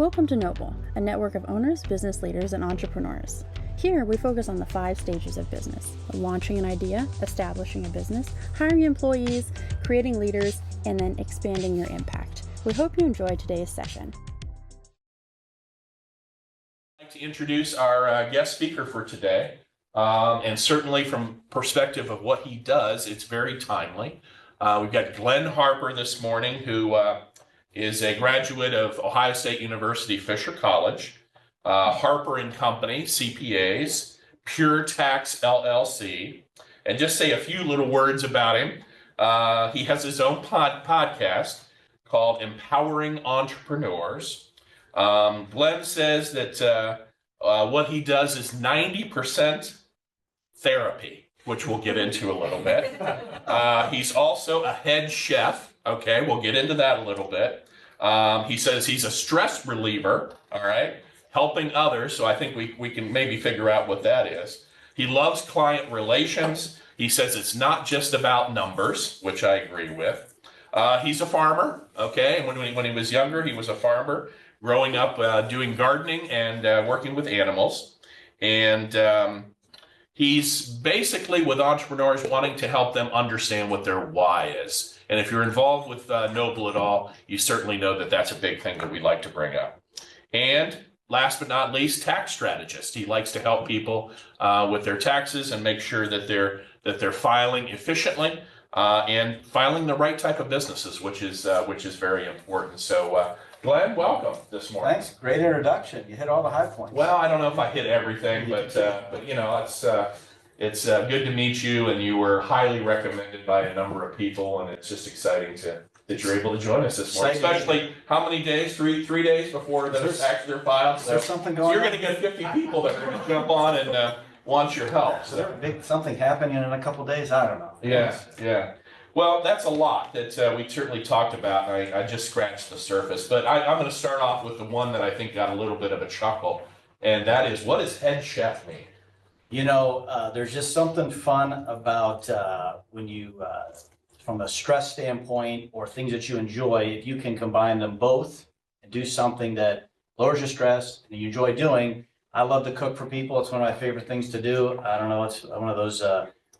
Welcome to Noble, a network of owners, business leaders, and entrepreneurs. Here, we focus on the 5 stages of business: launching an idea, establishing a business, hiring employees, creating leaders, and then expanding your impact. We hope you enjoy today's session. I'd like to introduce our guest speaker for today. And certainly from perspective of what he does, it's very timely. We've got Glenn Harper this morning, who is a graduate of Ohio State University Fisher College, Harper and Company, CPAs, Pure Tax LLC. And just say a few little words about him. He has his own podcast called Empowering Entrepreneurs. Glenn says that what he does is 90% therapy, which we'll get into a little bit. He's also a head chef. Okay, we'll get into that a little bit. He says he's a stress reliever, all right, helping others. So I think we can maybe figure out what that is. He loves client relations. He says it's not just about numbers, which I agree with. He's a farmer, okay, and when he was younger, he was a farmer, growing up doing gardening and working with animals. And he's basically with entrepreneurs wanting to help them understand what their why is. And if you're involved with Noble at all, you certainly know that that's a big thing that we like to bring up. And last but not least, tax strategist. He likes to help people with their taxes and make sure that they're filing efficiently and filing the right type of businesses, which is very important. So Glenn, welcome this morning. Thanks. Great introduction. You hit all the high points. Well, I don't know if I hit everything, but you know, it's good to meet you, and you were highly recommended by a number of people, and it's just exciting that you're able to join us this morning. Especially how many days? Three days before the taxes are filed. So there's something going on. You're going to get 50 people that are going to jump on and want your help. So something happening in a couple of days. I don't know. Yeah. Well, that's a lot that we certainly talked about. I just scratched the surface, but I'm going to start off with the one that I think got a little bit of a chuckle, and that is, what does head chef mean? You know, there's just something fun about when you, from a stress standpoint or things that you enjoy, if you can combine them both and do something that lowers your stress and you enjoy doing. I love to cook for people. It's one of my favorite things to do. I don't know, it's one of those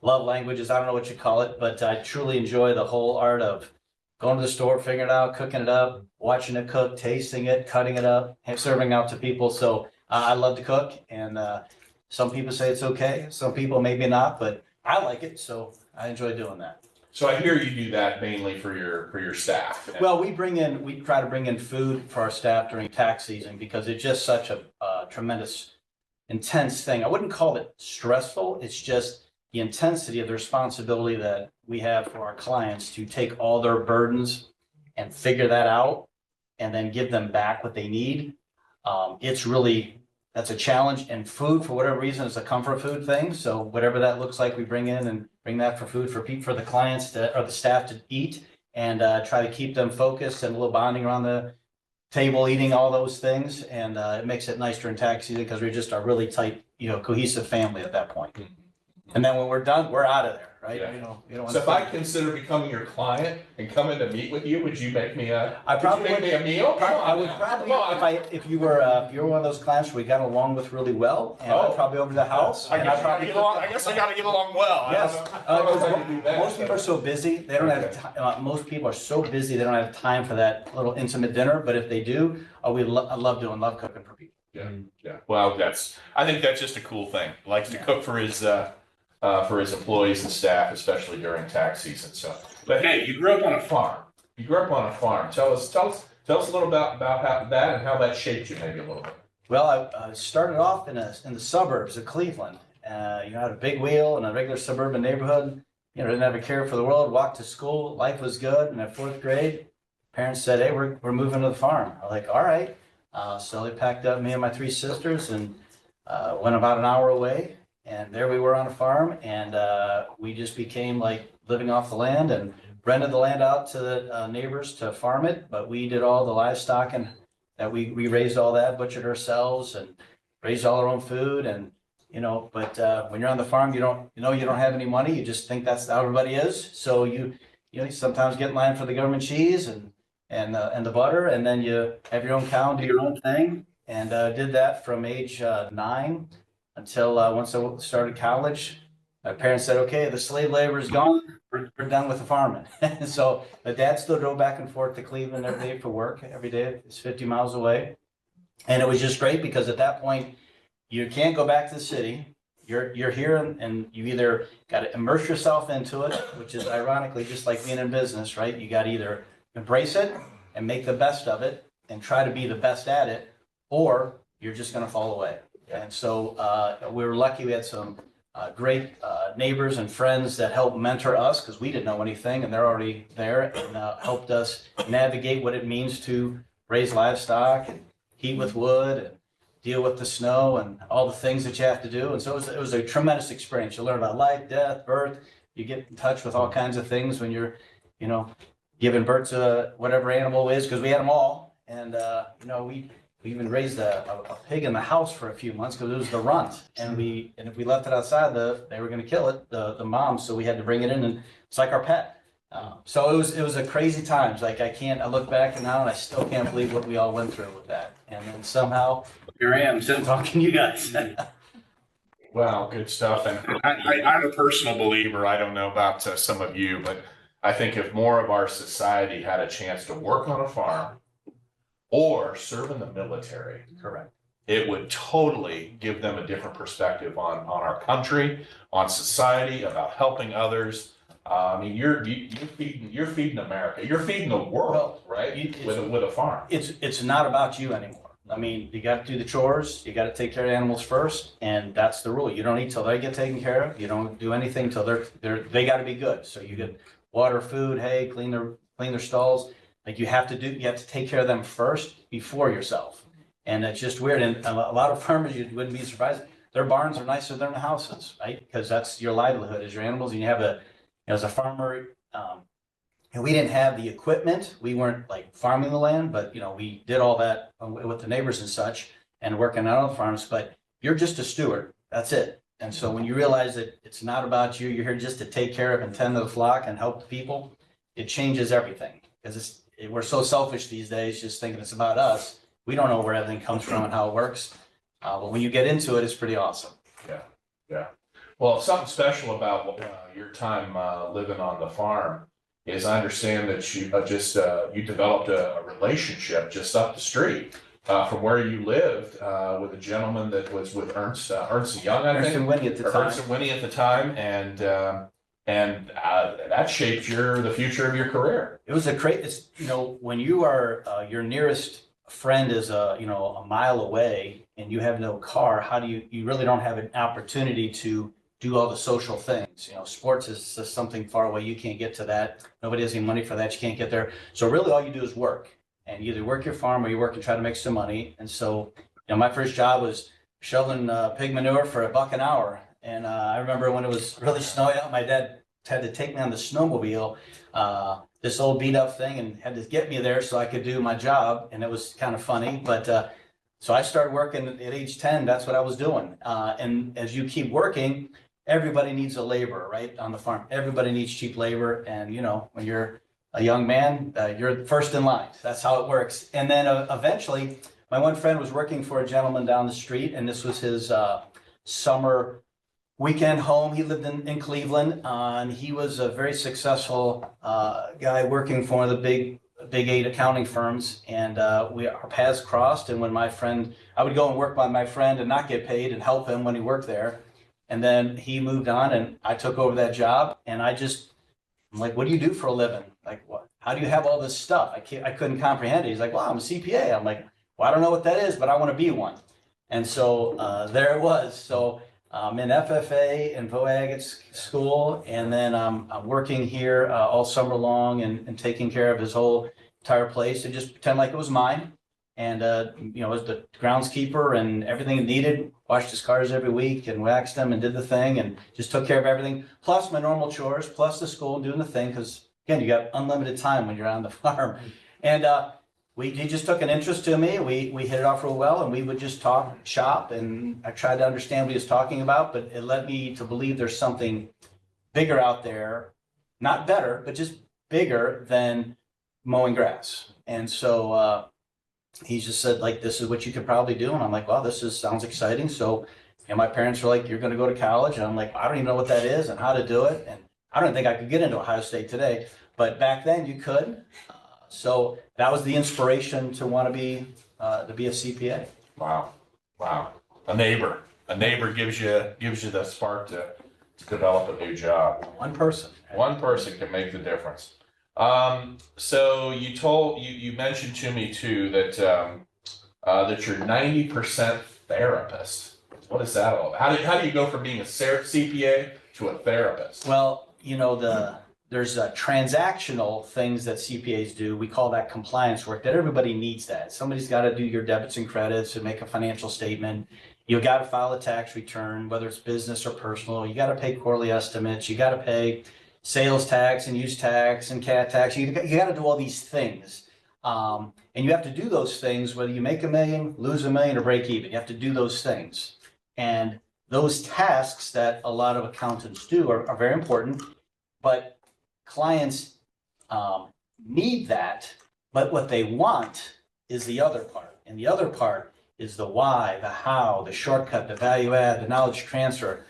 love languages. I don't know what you call it, but I truly enjoy the whole art of going to the store, figuring it out, cooking it up, watching it cook, tasting it, cutting it up, and serving out to people. So I love to cook, and some people say it's okay. Some people maybe not, but I like it, so I enjoy doing that. So I hear you do that mainly for your staff. Well, we try to bring in food for our staff during tax season because it's just such a tremendous, intense thing. I wouldn't call it stressful. It's just the intensity of the responsibility that we have for our clients to take all their burdens and figure that out and then give them back what they need. That's a challenge, and food, for whatever reason, is a comfort food thing. So whatever that looks like, we bring in and bring that for food for the clients or the staff to eat, and try to keep them focused and a little bonding around the table, eating all those things. And it makes it nice during tax season because we're just a really tight, cohesive family at that point. Mm-hmm. And then when we're done, we're out of there, right? Yeah. You don't so if I consider becoming your client and coming to meet with you, would you make me a meal? I would probably, if you were one of those clients we got along with really well, and I'd probably over to the house. I guess I got to get along well. Yes. Most people are so busy, they don't have time. Most people are so busy, they don't have time for that little intimate dinner. But if they do, I love cooking for people. Yeah. Well, I think that's just a cool thing. Likes to cook for his employees and staff, especially during tax season. So, but hey, you grew up on a farm. Tell us a little about how that and how that shaped you, maybe a little bit. Well, I started off in the suburbs of Cleveland. I had a big wheel in a regular suburban neighborhood. Didn't have a care for the world. Walked to school. Life was good. And at 4th grade, parents said, "Hey, we're moving to the farm." I was like, "All right." So they packed up me and my 3 sisters and went about an hour away. And there we were on a farm, and we just became like living off the land and rented the land out to the neighbors to farm it. But we did all the livestock, and that we raised all that, butchered ourselves, and raised all our own food. And but when you're on the farm, you don't have any money. You just think that's how everybody is. So you sometimes get in line for the government cheese and and the butter, and then you have your own cow and do your own thing. And did that from age 9 until once I started college. My parents said, okay, the slave labor is gone. We're done with the farming. So my dad still drove back and forth to Cleveland every day for work. Every day, it's 50 miles away. And it was just great because at that point, you can't go back to the city. You're here and you either got to immerse yourself into it, which is ironically just like being in business, right? You got to either embrace it and make the best of it and try to be the best at it, or you're just going to fall away. And so we were lucky. We had some great neighbors and friends that helped mentor us because we didn't know anything, and they're already there and helped us navigate what it means to raise livestock and heat with wood and deal with the snow and all the things that you have to do. And so it was a tremendous experience. You learn about life, death, birth. You get in touch with all kinds of things when you're, giving birth to whatever animal it is, because we had them all. And, we even raised a pig in the house for a few months because it was the runt. And if we left it outside, they were going to kill it, the mom. So we had to bring it in, and it's like our pet. So it was a crazy times. Like I look back now and I still can't believe what we all went through with that. And then somehow here I am sitting talking to you guys. Wow, good stuff. And I'm a personal believer. I don't know about some of you, but I think if more of our society had a chance to work on a farm or serve in the military, Correct. it would totally give them a different perspective on our country, on society, about helping others. I mean, you're feeding America. You're feeding the world, right? With a farm. It's not about you anymore. I mean, you got to do the chores. You got to take care of animals first, and that's the rule. You don't eat till they get taken care of. You don't do anything till they got to be good. So you get water, food, hay, clean their stalls. Like you have to take care of them first before yourself. And it's just weird. And a lot of farmers, you wouldn't be surprised, their barns are nicer than the houses, right? Because that's your livelihood is your animals, and you have as a farmer, and we didn't have the equipment. We weren't like farming the land, but we did all that with the neighbors and such and working out on the farms, but you're just a steward. That's it. And so when you realize that it's not about you, you're here just to take care of and tend to the flock and help the people, it changes everything. Because we're so selfish these days, just thinking it's about us. We don't know where everything comes from and how it works. But when you get into it, it's pretty awesome. Yeah. Well, something special about your time living on the farm is I understand that you developed a relationship just up the street from where you lived with a gentleman that was with Ernst and Young, I think. Ernst and Winnie at the time. Ernst and Winnie at the time, and that shaped the future of your career. It was when you are your nearest friend is a mile away and you have no car, how do you really don't have an opportunity to do all the social things. Sports is just something far away. You can't get to that. Nobody has any money for that. You can't get there. So really all you do is work, and you either work your farm or you work and try to make some money. And so, my first job was shoveling pig manure for $1 an hour. And I remember when it was really snowing out, my dad had to take me on the snowmobile, this old beat up thing, and had to get me there so I could do my job. And it was kind of funny, but so I started working at age 10. That's what I was doing. And as you keep working, everybody needs a laborer, right? On the farm, everybody needs cheap labor. And, when you're a young man, you're first in line. That's how it works. And then eventually, my one friend was working for a gentleman down the street, and this was his summer weekend home. He lived in Cleveland, and he was a very successful guy working for one of the big 8 accounting firms. And our paths crossed. And when I would go and work by my friend and not get paid and help him when he worked there. And then he moved on, and I took over that job. And I'm like, what do you do for a living? Like, what? How do you have all this stuff? I couldn't comprehend it. He's like, well, I'm a CPA. I'm like, well, I don't know what that is, but I want to be one. And so there it was. So I'm in FFA and VOAG at school, and then I'm working here all summer long and taking care of his whole entire place and just pretend like it was mine. And, as the groundskeeper and everything needed, washed his cars every week and waxed them and did the thing and just took care of everything, plus my normal chores, plus the school and doing the thing. Because, again, you got unlimited time when you're on the farm. And he just took an interest to me. We hit it off real well, and we would just talk shop. And I tried to understand what he was talking about, but it led me to believe there's something bigger out there, not better, but just bigger than mowing grass. And so he just said, like, this is what you could probably do. And I'm like, well, sounds exciting. So, and my parents were like, you're going to go to college. And I'm like, I don't even know what that is and how to do it. And I don't think I could get into Ohio State today, but back then you could. So that was the inspiration to want to be a CPA. Wow. Wow. A neighbor gives you the spark to develop a new job. One person. One person can make the difference. So you mentioned to me too that that you're 90% therapist. What is that all about? How do you go from being a CPA to a therapist? Well, there's transactional things that CPAs do. We call that compliance work, that everybody needs that. Somebody's got to do your debits and credits and make a financial statement. You got to file a tax return, whether it's business or personal. You got to pay quarterly estimates. You got to pay sales tax and use tax and CAT tax. You got to do all these things. And you have to do those things whether you make $1 million, lose $1 million, or break even. You have to do those things. And those tasks that a lot of accountants do are very important, but clients need that. But what they want is the other part. And the other part is the why, the how, the shortcut, the value add, the knowledge transfer.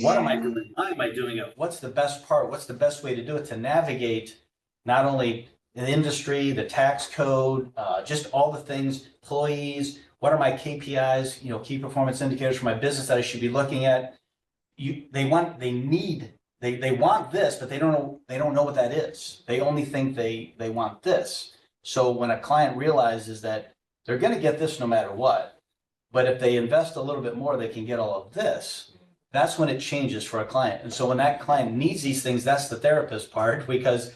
What am I doing? Why am I doing it? What's the best part? What's the best way to do it to navigate not only the industry, the tax code, just all the things, employees, what are my KPIs, key performance indicators for my business that I should be looking at? They want this, but they don't know what that is. They only think they want this. So when a client realizes that they're going to get this no matter what, but if they invest a little bit more, they can get all of this. That's when it changes for a client. And so when that client needs these things, that's the therapist part, because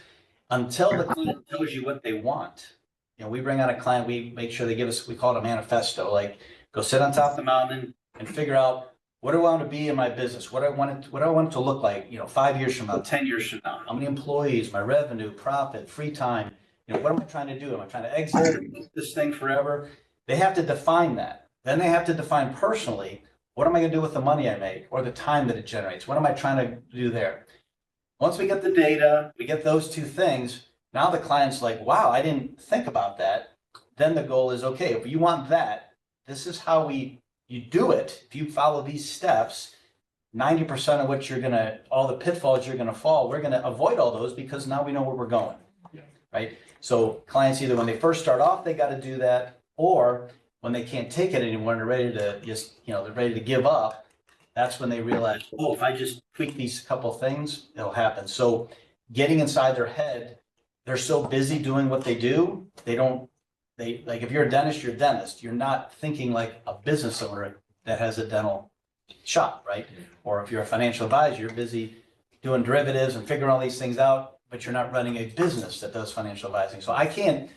until the client tells you what they want, we bring on a client, we make sure they give us, we call it a manifesto, like go sit on top of the mountain and figure out, what do I want to be in my business? What do I want it to look like, 5 years from now, 10 years from now? How many employees, my revenue, profit, free time? What am I trying to do? Am I trying to exit this thing forever? They have to define that. Then they have to define personally, what am I going to do with the money I make or the time that it generates? What am I trying to do there? Once we get the data, we get those two things. Now the client's like, wow, I didn't think about that. Then the goal is, okay, if you want that, this is how you do it. If you follow these steps, 90% of what all the pitfalls you're going to fall, we're going to avoid all those because now we know where we're going, right? So clients, either when they first start off, they got to do that, or when they can't take it anymore and they're ready to they're ready to give up, that's when they realize, oh, if I just tweak these couple things, it'll happen. So getting inside their head, they're so busy doing what they do, like if you're a dentist, you're a dentist. You're not thinking like a business owner that has a dental shop, right? Or if you're a financial advisor, you're busy doing derivatives and figuring all these things out, but you're not running a business that does financial advising. So I can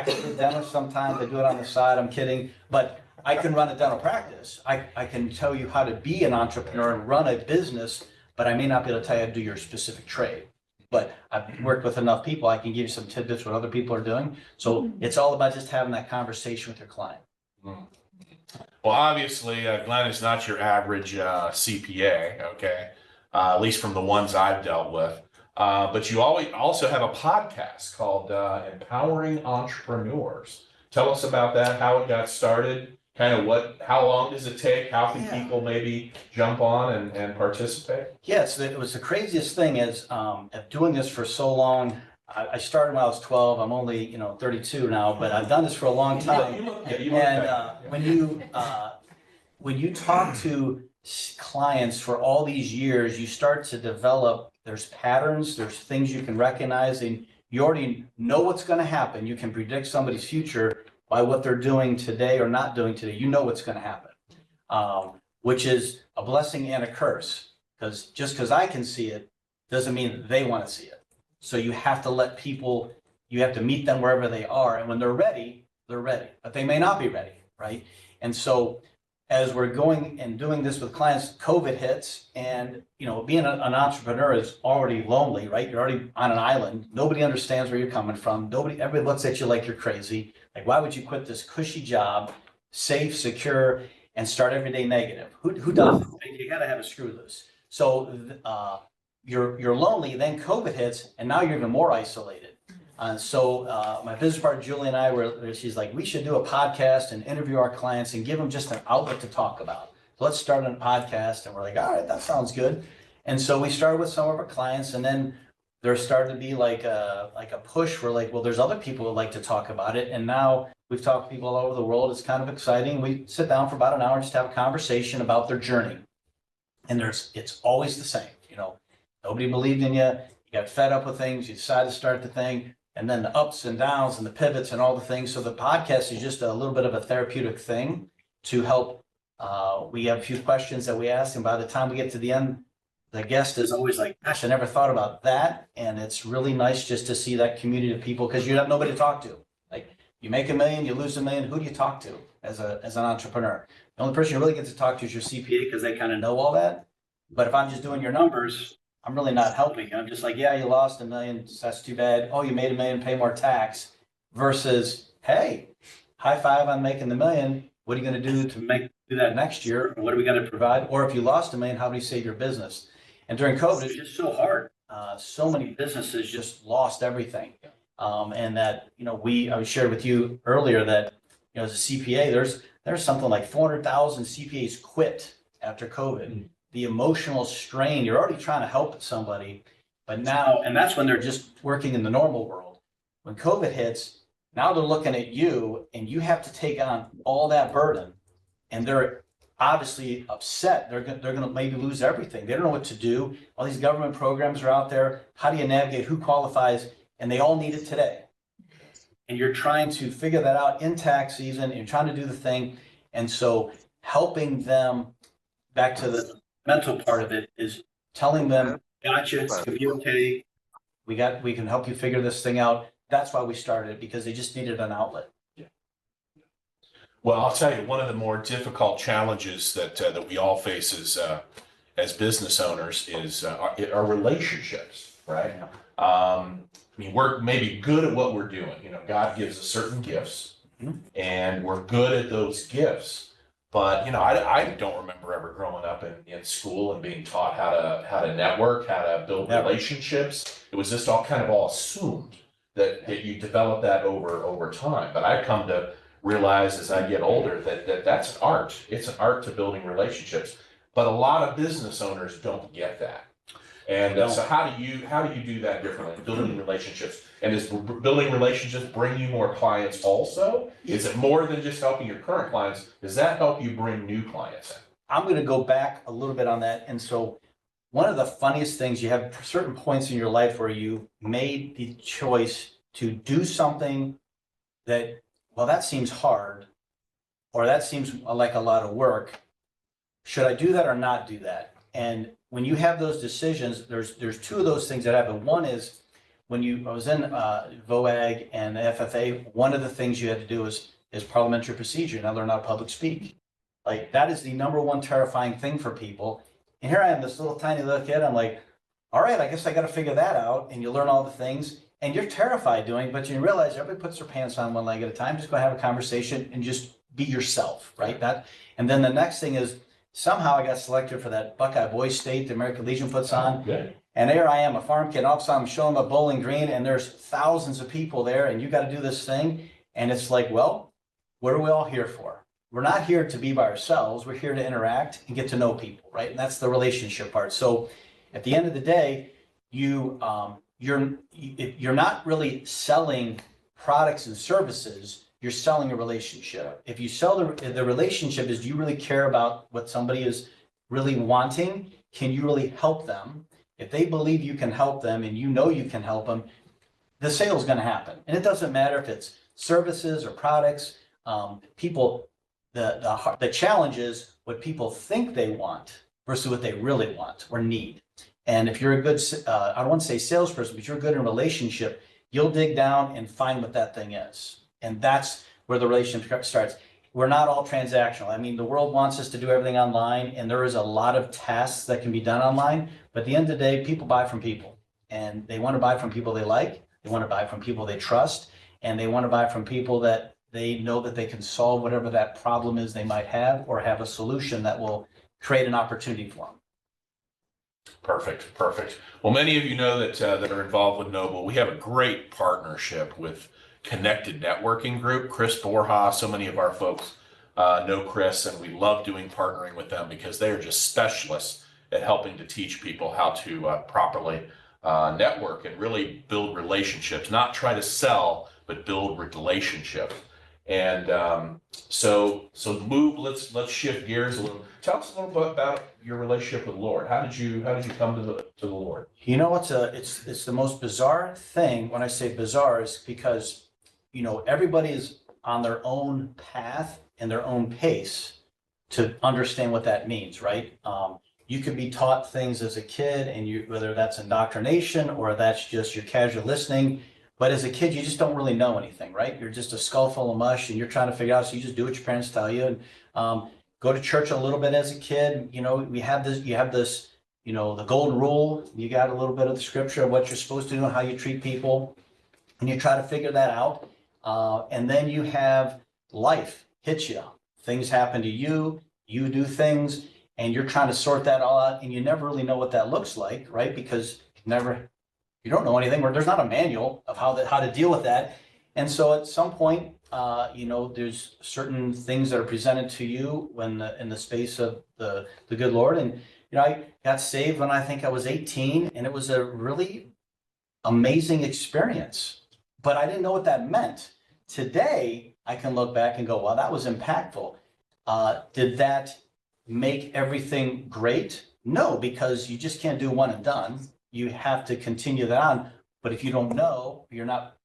be a dentist sometimes. I do it on the side. I'm kidding, but I can run a dental practice. I can tell you how to be an entrepreneur and run a business, but I may not be able to tell you how to do your specific trade. But I've worked with enough people, I can give you some tidbits what other people are doing. So it's all about just having that conversation with your client. Well, obviously, Glenn is not your average CPA, okay? At least from the ones I've dealt with. But you also have a podcast called Empowering Entrepreneurs. Tell us about that, how it got started, how long does it take? How can people maybe jump on and participate? Yes, it was the craziest thing is doing this for so long. I started when I was 12. I'm only 32 now, but I've done this for a long time. When you talk to clients for all these years, you start to develop. There's patterns. There's things you can recognize, and you already know what's going to happen. You can predict somebody's future by what they're doing today or not doing today. You know what's going to happen, which is a blessing and a curse. Because just because I can see it doesn't mean that they want to see it. So you have to let people, you have to meet them wherever they are. And when they're ready, but they may not be ready, right? And so as we're going and doing this with clients, COVID hits, and being an entrepreneur is already lonely, right? You're already on an island. Nobody understands where you're coming from. Everybody looks at you like you're crazy. Like, why would you quit this cushy job, safe, secure, and start every day negative? Who does it? You got to have a screw loose. So you're lonely. Then COVID hits, and now you're even more isolated. My business partner Julie and I she's like, we should do a podcast and interview our clients and give them just an outlet to talk about. So let's start a podcast. And we're like, all right, that sounds good. And so we started with some of our clients, and then there started to be like a push for like, well, there's other people who like to talk about it. And now we've talked to people all over the world. It's kind of exciting. We sit down for about an hour and just have a conversation about their journey. And it's always the same, nobody believed in you. You got fed up with things. You decided to start the thing, and then the ups and downs and the pivots and all the things. So the podcast is just a little bit of a therapeutic thing to help. We have a few questions that we ask, and by the time we get to the end, the guest is always like, gosh, I never thought about that. And it's really nice just to see that community of people, because you have nobody to talk to. Like, you make $1 million, you lose $1 million. Who do you talk to as an entrepreneur? The only person you really get to talk to is your CPA, because they kind of know all that. But if I'm just doing your numbers, I'm really not helping you. I'm just like, yeah, you lost $1 million. That's too bad. Oh, you made $1 million, pay more tax. Versus, hey, high five on making the $1 million. What are you going to do to do that next year? What are we going to provide? Or if you lost $1 million, how do you save your business? And during COVID, it was just so hard. So many businesses just lost everything. And that, I shared with you earlier that, as a CPA, there's something like 400,000 CPAs quit after COVID. Mm-hmm. The emotional strain, you're already trying to help somebody, but now, and that's when they're just working in the normal world. When COVID hits, now they're looking at you, and you have to take on all that burden, and they're obviously upset. They're going to maybe lose everything. They don't know what to do. All these government programs are out there. How do you navigate? Who qualifies? And they all need it today. And you're trying to figure that out in tax season. And you're trying to do the thing. And so helping them, back to the mental part of it, is telling them, gotcha, it's going to be okay. We can help you figure this thing out. That's why we started it, because they just needed an outlet. Well, I'll tell you, one of the more difficult challenges that we all face as business owners is our relationships, right? We're maybe good at what we're doing. God gives us certain gifts, and we're good at those gifts. But I don't remember ever growing up in school and being taught how to network, how to build relationships. It was just all assumed that you develop that over time. But I've come to realize as I get older that that's an art. It's an art to building relationships. But a lot of business owners don't get that. And so how do you do that differently? Building relationships. And does building relationships bring you more clients also? Is it more than just helping your current clients? Does that help you bring new clients in? I'm going to go back a little bit on that. And so one of the funniest things, you have certain points in your life where you made the choice to do something that, well, that seems hard, or that seems like a lot of work. Should I do that or not do that? And when you have those decisions, there's two of those things that happen. One is when I was in VOAG and the FFA, one of the things you had to do is parliamentary procedure. Now learn how to public speak. Like, that is the number one terrifying thing for people. And here I am, this little tiny little kid. I'm like, all right, I guess I got to figure that out. And you learn all the things, and you're terrified doing it, but you realize everybody puts their pants on one leg at a time. Just go have a conversation and just be yourself, right? And then the next thing is, somehow I got selected for that Buckeye Boys State the American Legion puts on. Good. And there I am, a farm kid. All of a sudden I'm showing them a Bowling Green, and there's thousands of people there, and you got to do this thing. And it's like, well, what are we all here for? We're not here to be by ourselves. We're here to interact and get to know people, right? And that's the relationship part. So at the end of the day, you're not really selling products and services. You're selling a relationship. If you sell the relationship, is, do you really care about what somebody is really wanting? Can you really help them? If they believe you can help them and you can help them, the sale is going to happen. And it doesn't matter if it's services or products. People, the challenge is what people think they want versus what they really want or need. And if you're a good, I don't want to say salesperson, but you're good in a relationship, you'll dig down and find what that thing is. And that's where the relationship starts. We're not all transactional. I mean, the world wants us to do everything online, and there is a lot of tasks that can be done online. But at the end of the day, people buy from people, and they want to buy from people they like. They want to buy from people they trust, and they want to buy from people that they know that they can solve whatever that problem is they might have, or have a solution that will create an opportunity for them. Perfect, perfect. Well, many of you know that that are involved with Noble. We have a great partnership with Connected Networking Group. Chris Borja, so many of our folks know Chris, and we love doing partnering with them because they are just specialists at helping to teach people how to properly network and really build relationships, not try to sell, but build relationships. And so move. Let's shift gears a little. Tell us a little bit about your relationship with the Lord. How did you come to the Lord? You know, it's the most bizarre thing. When I say bizarre, is because, everybody is on their own path and their own pace to understand what that means, right? You could be taught things as a kid, and whether that's indoctrination or that's just your casual listening. But as a kid, you just don't really know anything, right? You're just a skull full of mush, and you're trying to figure out. So you just do what your parents tell you, and go to church a little bit as a kid. You have this, the golden rule. You got a little bit of the scripture of what you're supposed to do and how you treat people, and you try to figure that out. And then you have life hits you. Things happen to you. You do things, and you're trying to sort that all out, and you never really know what that looks like, right? Because you don't know anything, or there's not a manual of how to deal with that. And so at some point, there's certain things that are presented to you in the space of the good Lord. And, I got saved when I think I was 18, and it was a really amazing experience, but I didn't know what that meant. Today, I can look back and go, wow, that was impactful. Did that make everything great? No, because you just can't do one and done. You have to continue that on. But if you don't know, you're not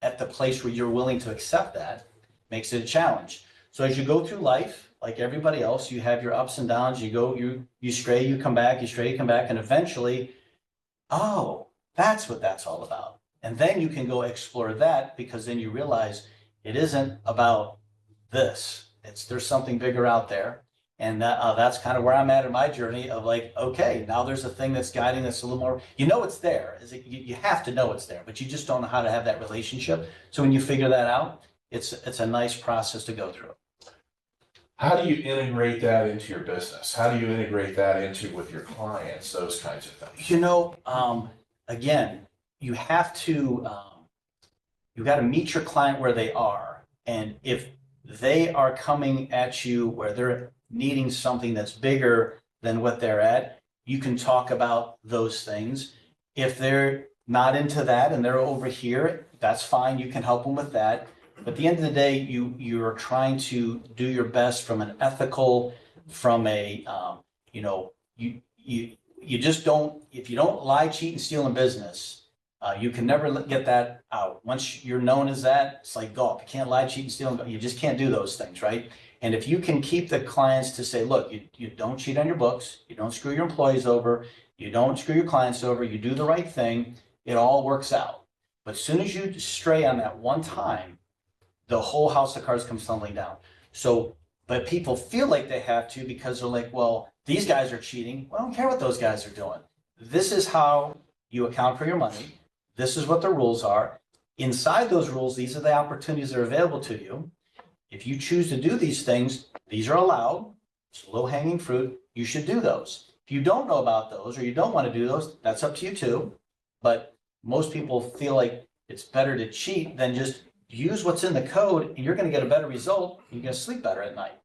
at the place where you're willing to accept that, makes it a challenge. So as you go through life, like everybody else, you have your ups and downs. You stray, you come back, you stray, you come back, and eventually, oh, that's what that's all about. And then you can go explore that, because then you realize it isn't about this. There's something bigger out there. And that's kind of where I'm at in my journey of like, okay, now there's a thing that's guiding us a little more. It's there. You have to know it's there, but you just don't know how to have that relationship. So when you figure that out, it's a nice process to go through. How do you integrate that into your business? How do you integrate that into with your clients? Those kinds of things. Again, you have to you got to meet your client where they are, and if they are coming at you where they're needing something that's bigger than what they're at, you can talk about those things. If they're not into that and they're over here, that's fine. You can help them with that. But at the end of the day, you're trying to do your best from an ethical, from a, you just don't, if you don't lie, cheat, and steal in business, you can never get that out. Once you're known as that, it's like golf. You can't lie, cheat, and steal. You just can't do those things, right? And if you can keep the clients to say, look, you don't cheat on your books, you don't screw your employees over, you don't screw your clients over, you do the right thing, it all works out. But as soon as you stray on that one time, the whole house of cards comes tumbling down. So, but people feel like they have to, because they're like, well, these guys are cheating. Well, I don't care what those guys are doing. This is how you account for your money. This is what the rules are. Inside those rules, these are the opportunities that are available to you. If you choose to do these things, these are allowed. It's low-hanging fruit. You should do those. If you don't know about those, or you don't want to do those, that's up to you too. But most people feel like it's better to cheat than just use what's in the code, and you're going to get a better result. You're going to sleep better at night,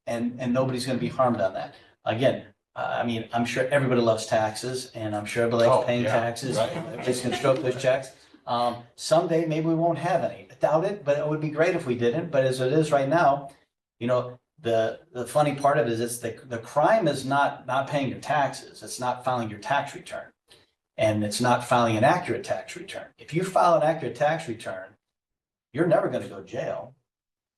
and nobody's going to be harmed on that. Again, I'm sure everybody loves taxes, and I'm sure everybody likes paying taxes. Right. Everybody's going to stroke those checks. Someday maybe we won't have any. I doubt it, but it would be great if we didn't. But as it is right now, the funny part of it is the crime is not paying your taxes. It's not filing your tax return, and it's not filing an accurate tax return. If you file an accurate tax return, you're never going to go to jail.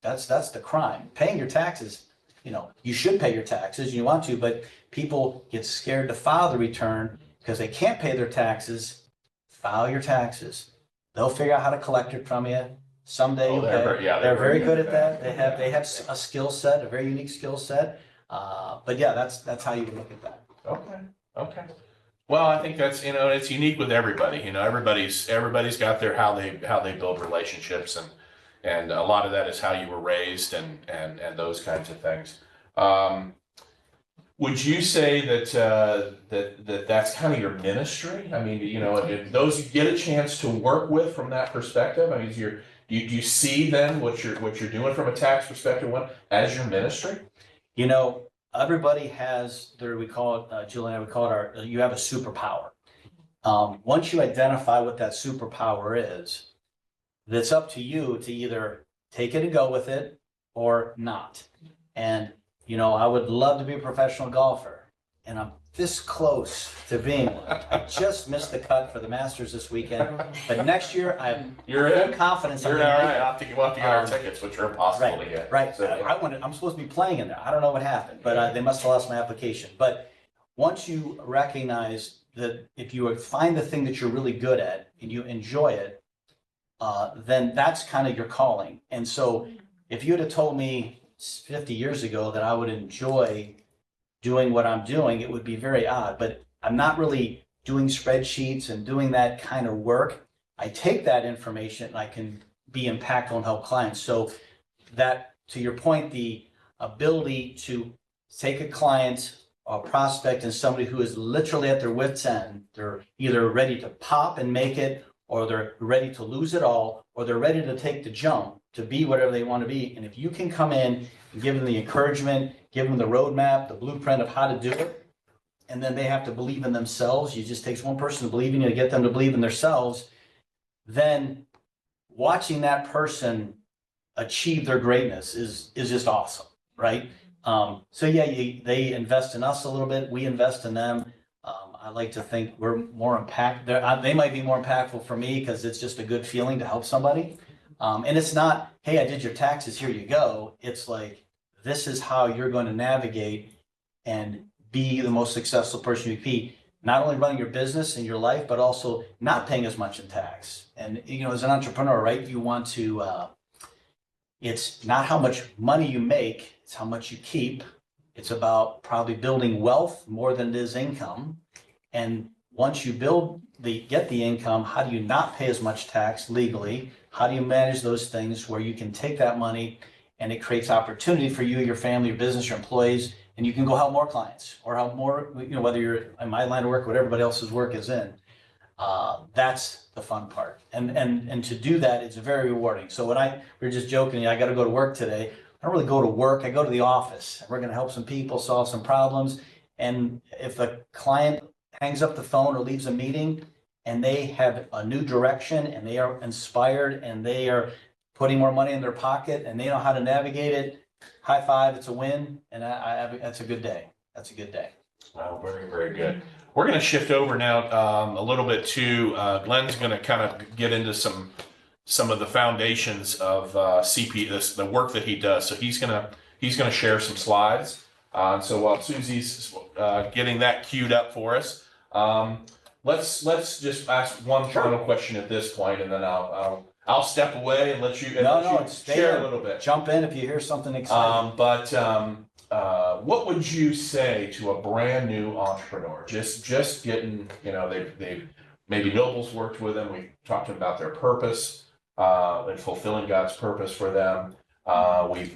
That's the crime. Paying your taxes, you should pay your taxes. You want to, but people get scared to file the return because they can't pay their taxes. File your taxes. They'll figure out how to collect it from you. Someday you'll pay. They're very good at that. They have a skill set, a very unique skill set. But yeah, that's how you would look at that. Okay. Well, I think that's, it's unique with everybody. Everybody's got their how they build relationships, and a lot of that is how you were raised and those kinds of things. Would you say that that's kind of your ministry? I mean, if those you get a chance to work with from that perspective. I mean, do you see then what you're doing from a tax perspective as your ministry? Everybody has we call it, Julie and I would call it you have a superpower. Once you identify what that superpower is, it's up to you to either take it and go with it or not. And, I would love to be a professional golfer, and I'm this close to being one. I just missed the cut for the Masters this weekend, but next year You're in confidence. You're all right. We'll have to get our tickets, which are impossible to get. Right. So, yeah. I'm supposed to be playing in there. I don't know what happened, but they must have lost my application. But once you recognize that if you find the thing that you're really good at and you enjoy it, then that's kind of your calling. And so if you had told me 50 years ago that I would enjoy doing what I'm doing, it would be very odd. But I'm not really doing spreadsheets and doing that kind of work. I take that information and I can be impactful and help clients. So that, to your point, the ability to take a client, a prospect, and somebody who is literally at their wit's end, they're either ready to pop and make it, or they're ready to lose it all, or they're ready to take the jump to be whatever they want to be. And if you can come in and give them the encouragement, give them the roadmap, the blueprint of how to do it, and then they have to believe in themselves. It just takes one person to believe in you to get them to believe in themselves. Then watching that person achieve their greatness is just awesome, right? So yeah, they invest in us a little bit. We invest in them. I like to think we're more impactful. They might be more impactful for me because it's just a good feeling to help somebody. And it's not, hey, I did your taxes, here you go. It's like, this is how you're going to navigate and be the most successful person you can be, not only running your business and your life, but also not paying as much in tax. And, as an entrepreneur, right, you want to, it's not how much money you make, it's how much you keep. It's about probably building wealth more than it is income. And once you get the income, how do you not pay as much tax legally? How do you manage those things where you can take that money and it creates opportunity for you, your family, your business, your employees, and you can go help more clients or help more, whether you're in my line of work, what everybody else's work is in. That's the fun part. And to do that, it's very rewarding. So we were just joking, I got to go to work today. I don't really go to work. I go to the office. We're going to help some people solve some problems. And if a client hangs up the phone or leaves a meeting and they have a new direction and they are inspired and they are putting more money in their pocket and they know how to navigate it, high five, it's a win. And that's a good day. That's a good day. Oh, very, very good. We're going to shift over now a little bit to Glenn's going to kind of get into some of the foundations of CP, the work that he does. So he's going to share some slides. So while Susie's getting that queued up for us, let's just ask one final question at this point, and then I'll step away and let you share a little bit. Jump in if you hear something exciting. What would you say to a brand new entrepreneur? Just getting, they've maybe Noble's worked with them. We've talked to them about their purpose and fulfilling God's purpose for them.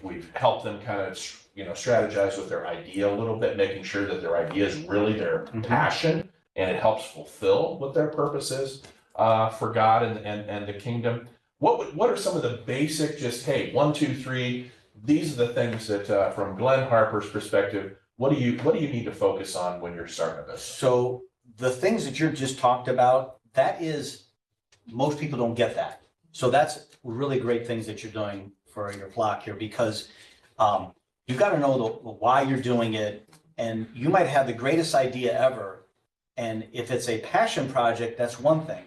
We've helped them kind of strategize with their idea a little bit, making sure that their idea is really their passion and it helps fulfill what their purpose is for God and the kingdom. What are some of the basic, hey, 1, 2, 3, these are the things that from Glenn Harper's perspective, what do you need to focus on when you're starting a business? So the things that you just talked about, that is, most people don't get that. So that's really great things that you're doing for your flock here, because you've got to know why you're doing it. And you might have the greatest idea ever. And if it's a passion project, that's one thing.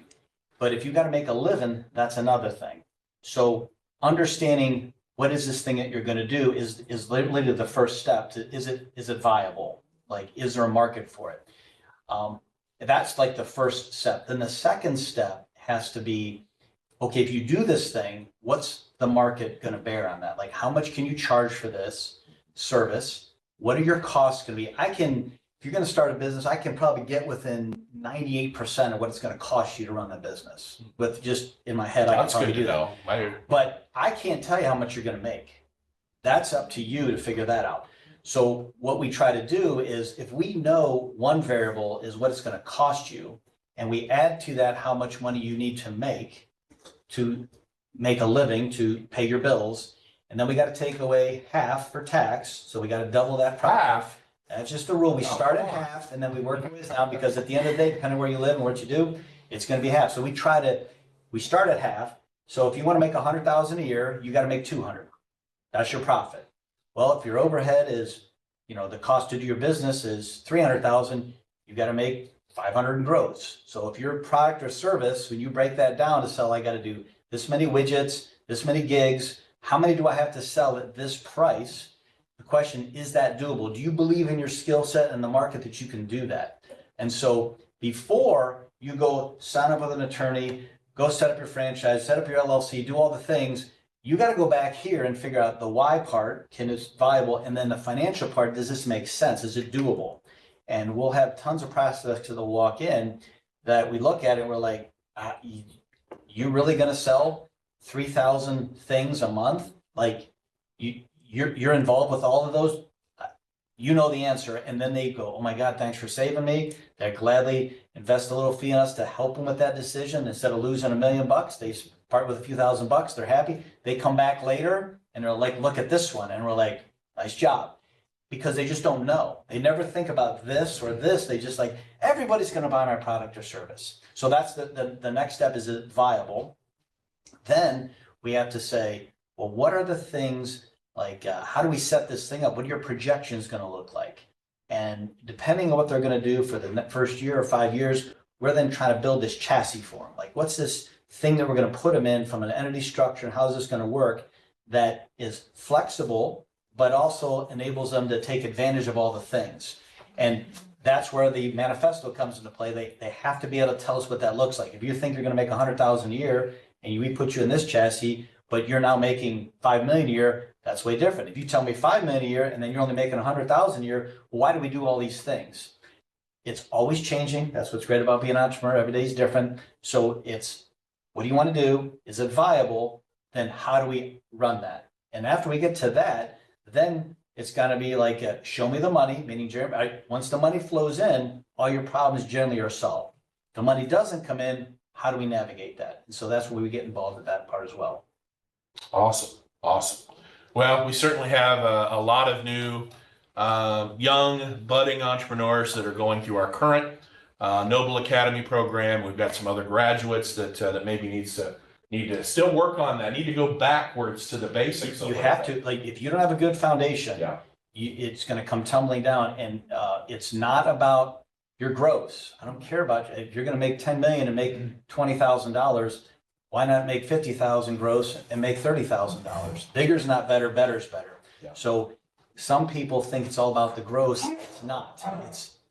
But if you got to make a living, that's another thing. So understanding what is this thing that you're going to do is literally the first step. Is it viable? Like, is there a market for it? That's like the first step. Then the second step has to be, okay, if you do this thing, what's the market going to bear on that? Like, how much can you charge for this service? What are your costs going to be? If you're going to start a business, I can probably get within 98% of what it's going to cost you to run that business. With just in my head, I can probably do that. But I can't tell you how much you're going to make. That's up to you to figure that out. So what we try to do is if we know one variable is what it's going to cost you, and we add to that how much money you need to make a living, to pay your bills, and then we got to take away half for tax. So we got to double that profit. Half. That's just the rule. We start at half and then we work our ways down, because at the end of the day, depending on where you live and what you do, it's going to be half. So we start at half. So if you want to make 100,000 a year, you got to make 200. That's your profit. Well, if your overhead is, the cost to do your business is 300,000, you got to make 500 in gross. So if your product or service, when you break that down to sell, I got to do this many widgets, this many gigs. How many do I have to sell at this price? The question, is that doable? Do you believe in your skill set and the market that you can do that? And so before you go sign up with an attorney, go set up your franchise, set up your LLC, do all the things, you got to go back here and figure out the why part, can it's viable? And then the financial part, does this make sense? Is it doable? And we'll have tons of prospects that will walk in that we look at and we're like, you really going to sell 3,000 things a month? Like you're involved with all of those? You know the answer. And then they go, oh my God, thanks for saving me. They gladly invest a little fee in us to help them with that decision. Instead of losing $1 million, they part with a few $1,000. They're happy. They come back later and they're like, look at this one. And we're like, nice job. Because they just don't know. They never think about this or this. They just like, everybody's going to buy my product or service. So that's the next step. Is it viable? Then we have to say, well, what are the things like, how do we set this thing up? What are your projections going to look like? And depending on what they're going to do for the first year or 5 years, we're then trying to build this chassis for them. Like, what's this thing that we're going to put them in from an entity structure, and how is this going to work that is flexible, but also enables them to take advantage of all the things. And that's where the manifesto comes into play. They have to be able to tell us what that looks like. If you think you're going to make 100,000 a year and we put you in this chassis, but you're now making 5 million a year, that's way different. If you tell me 5 million a year and then you're only making 100,000 a year, well, why do we do all these things? It's always changing. That's what's great about being an entrepreneur. Every day is different. So it's, what do you want to do? Is it viable? Then how do we run that? And after we get to that, then it's going to be like, show me the money, meaning once the money flows in, all your problems generally are solved. If the money doesn't come in, how do we navigate that? And so that's where we get involved with that part as well. Awesome. Awesome. Well, we certainly have a lot of new young budding entrepreneurs that are going through our current Noble Academy program. We've got some other graduates that maybe need to still work on that, need to go backwards to the basics. You have to, like, if you don't have a good foundation, Yeah. It's going to come tumbling down. And it's not about your gross. I don't care about, if you're going to make 10 million and make $20,000, why not make 50,000 gross and make $30,000? Bigger's not better, better's better. Yeah. So some people think it's all about the gross. It's not.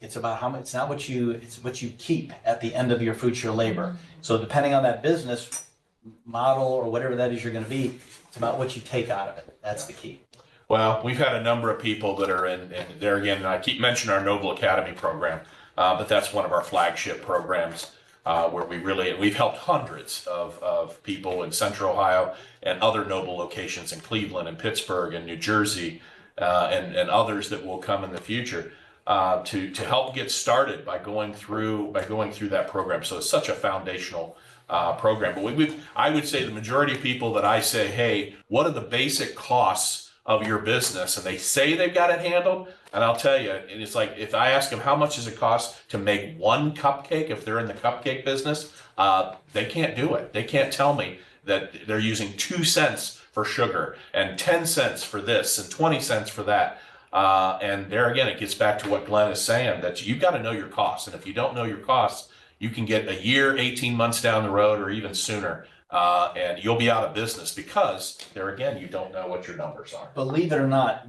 It's about how much. It's not what it's what you keep at the end of your future labor. So depending on that business model or whatever that is you're going to be, it's about what you take out of it. That's the key. Well, we've had a number of people that are in there again. I keep mentioning our Noble Academy program, but that's one of our flagship programs where we've helped hundreds of people in Central Ohio and other Noble locations in Cleveland and Pittsburgh and New Jersey and others that will come in the future to help get started by going through that program. So it's such a foundational program. But I would say the majority of people that I say, hey, what are the basic costs of your business? And they say they've got it handled. And I'll tell you, and it's like, if I ask them how much does it cost to make one cupcake, if they're in the cupcake business, they can't do it. They can't tell me that they're using 2 cents for sugar and 10 cents for this and 20 cents for that. And there again, it gets back to what Glenn is saying, that you've got to know your costs. And if you don't know your costs, you can get a year, 18 months down the road, or even sooner, and you'll be out of business because there again, you don't know what your numbers are. Believe it or not,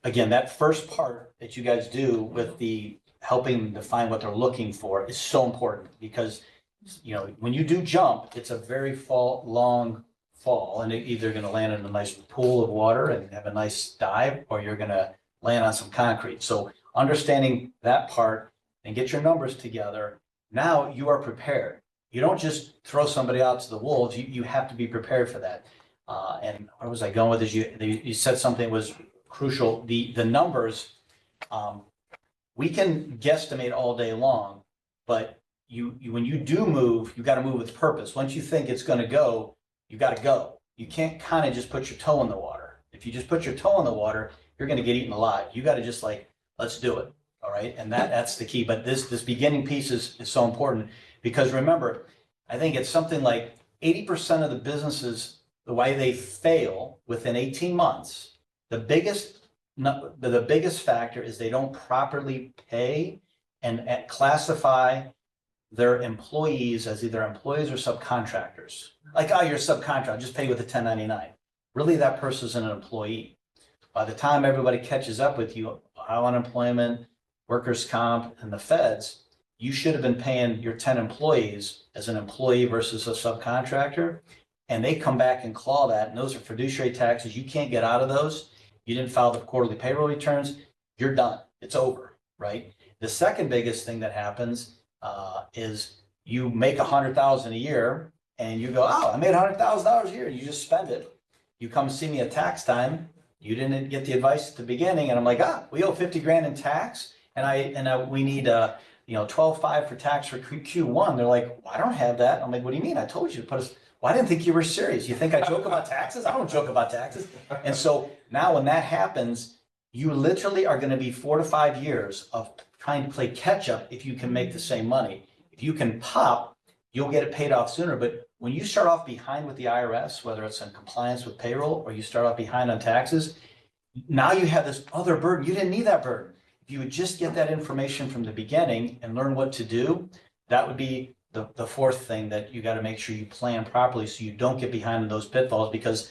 again, that first part that you guys do with the helping them define what they're looking for is so important, because when you do jump, it's a very long fall, and you're either going to land in a nice pool of water and have a nice dive, or you're going to land on some concrete. So understanding that part and get your numbers together. Now you are prepared. You don't just throw somebody out to the wolves. You have to be prepared for that. And where was I going with this? You said something was crucial. The numbers, we can guesstimate all day long, but when you do move, you got to move with purpose. Once you think it's going to go, you got to go. You can't kind of just put your toe in the water. If you just put your toe in the water, you're going to get eaten alive. You got to just like, let's do it. All right. And that's the key. But this beginning piece is so important, because remember, I think it's something like 80% of the businesses, the way they fail within 18 months, the biggest factor is they don't properly pay and classify their employees as either employees or subcontractors. Like, oh, you're a subcontractor, just pay with a 1099. Really, that person's an employee. By the time everybody catches up with you, Ohio unemployment, workers' comp, and the feds, you should have been paying your 10 employees as an employee versus a subcontractor. And they come back and claw that. And those are fiduciary taxes. You can't get out of those. You didn't file the quarterly payroll returns. You're done. It's over, right? The second biggest thing that happens is you make $100,000 a year and you go, oh, I made $100,000 a year. You just spend it. You come see me at tax time. You didn't get the advice at the beginning. And I'm like, we owe 50 grand in tax. And we need 12.5 for tax for Q1. They're like, well, I don't have that. I'm like, what do you mean? I told you to put us. Well, I didn't think you were serious. You think I joke about taxes? I don't joke about taxes. And so now when that happens, you literally are going to be 4 to 5 years of trying to play catch up if you can make the same money. If you can pop, you'll get it paid off sooner. But when you start off behind with the IRS, whether it's in compliance with payroll or you start off behind on taxes, now you have this other burden. You didn't need that burden. If you would just get that information from the beginning and learn what to do, that would be the fourth thing that you got to make sure you plan properly so you don't get behind in those pitfalls, because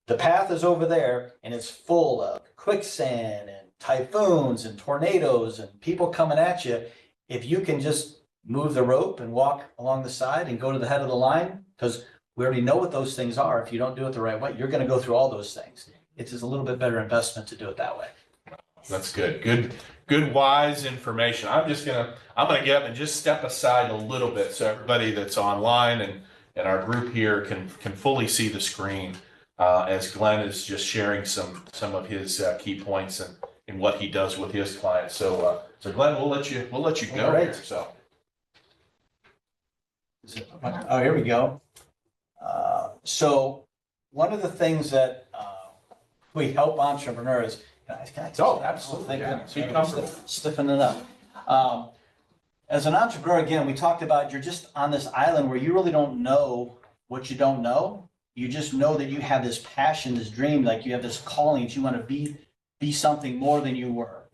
the path is over there and it's full of quicksand and typhoons and tornadoes and people coming at you. If you can just move the rope and walk along the side and go to the head of the line, because we already know what those things are. If you don't do it the right way, you're going to go through all those things. It's just a little bit better investment to do it that way. That's good, wise information. I'm gonna get up and just step aside a little bit so everybody that's online and our group here can fully see the screen as Glenn is just sharing some of his key points and what he does with his clients. So Glenn, we'll let you go Great. here. So. Oh, here we go. So one of the things that we help entrepreneurs. Oh, absolutely. Yeah. Be comfortable. Stiffen it up. As an entrepreneur, again, we talked about you're just on this island where you really don't know what you don't know. You just know that you have this passion, this dream, like you have this calling that you want to be something more than you were.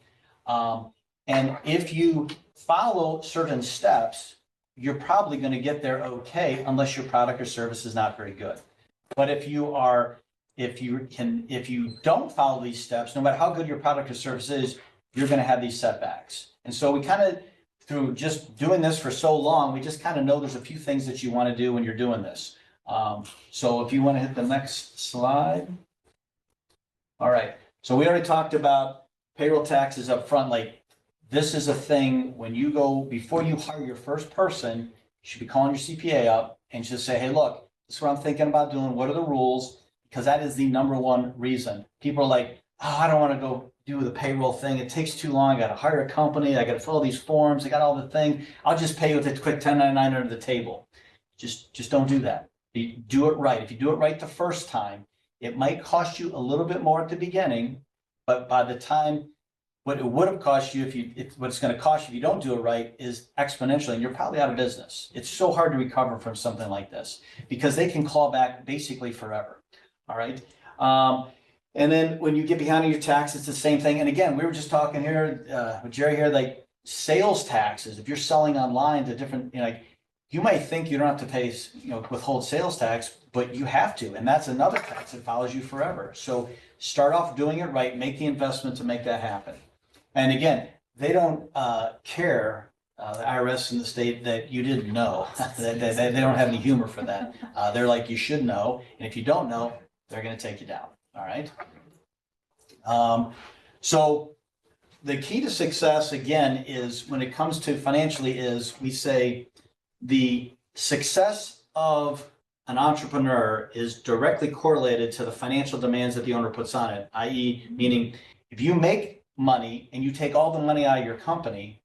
And if you follow certain steps, you're probably going to get there okay, unless your product or service is not very good. But if you don't follow these steps, no matter how good your product or service is, you're going to have these setbacks. And so we kind of, through just doing this for so long, we just kind of know there's a few things that you want to do when you're doing this. So if you want to hit the next slide. All right. So we already talked about payroll taxes up front. Like, this is a thing when you go, before you hire your first person, you should be calling your CPA up and just say, hey, look, this is what I'm thinking about doing. What are the rules? Because that is the number one reason. People are like, oh, I don't want to go do the payroll thing. It takes too long. I got to hire a company. I got to fill these forms. I got all the thing. I'll just pay with a quick 1099 under the table. Just don't do that. Do it right. If you do it right the first time, it might cost you a little bit more at the beginning, but by the time, what it would have cost you what it's going to cost you if you don't do it right is exponentially, and you're probably out of business. It's so hard to recover from something like this because they can claw back basically forever. All right. And then when you get behind on your tax, it's the same thing. And again, we were just talking here with Jerry here, like sales taxes. If you're selling online to different, like you might think you don't have to pay, withhold sales tax, but you have to. And that's another tax that follows you forever. So start off doing it right, make the investment to make that happen. And again, they don't care, the IRS in the state, that you didn't know. they don't have any humor for that. They're like, you should know. And if you don't know, they're going to take you down. All right. So the key to success, again, is when it comes to financially is we say the success of an entrepreneur is directly correlated to the financial demands that the owner puts on it, i.e., meaning if you make money and you take all the money out of your company,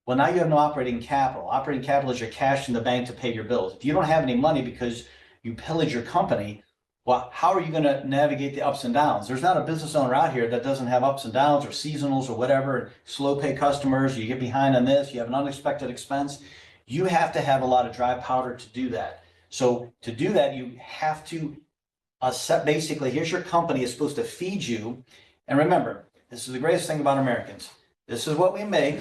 well, now you have no operating capital. Operating capital is your cash in the bank to pay your bills. If you don't have any money because you pillage your company, well, how are you going to navigate the ups and downs? There's not a business owner out here that doesn't have ups and downs or seasonals or whatever, slow pay customers, you get behind on this, you have an unexpected expense. You have to have a lot of dry powder to do that. So to do that, you have to basically, here's your company is supposed to feed you. And remember, this is the greatest thing about Americans. This is what we make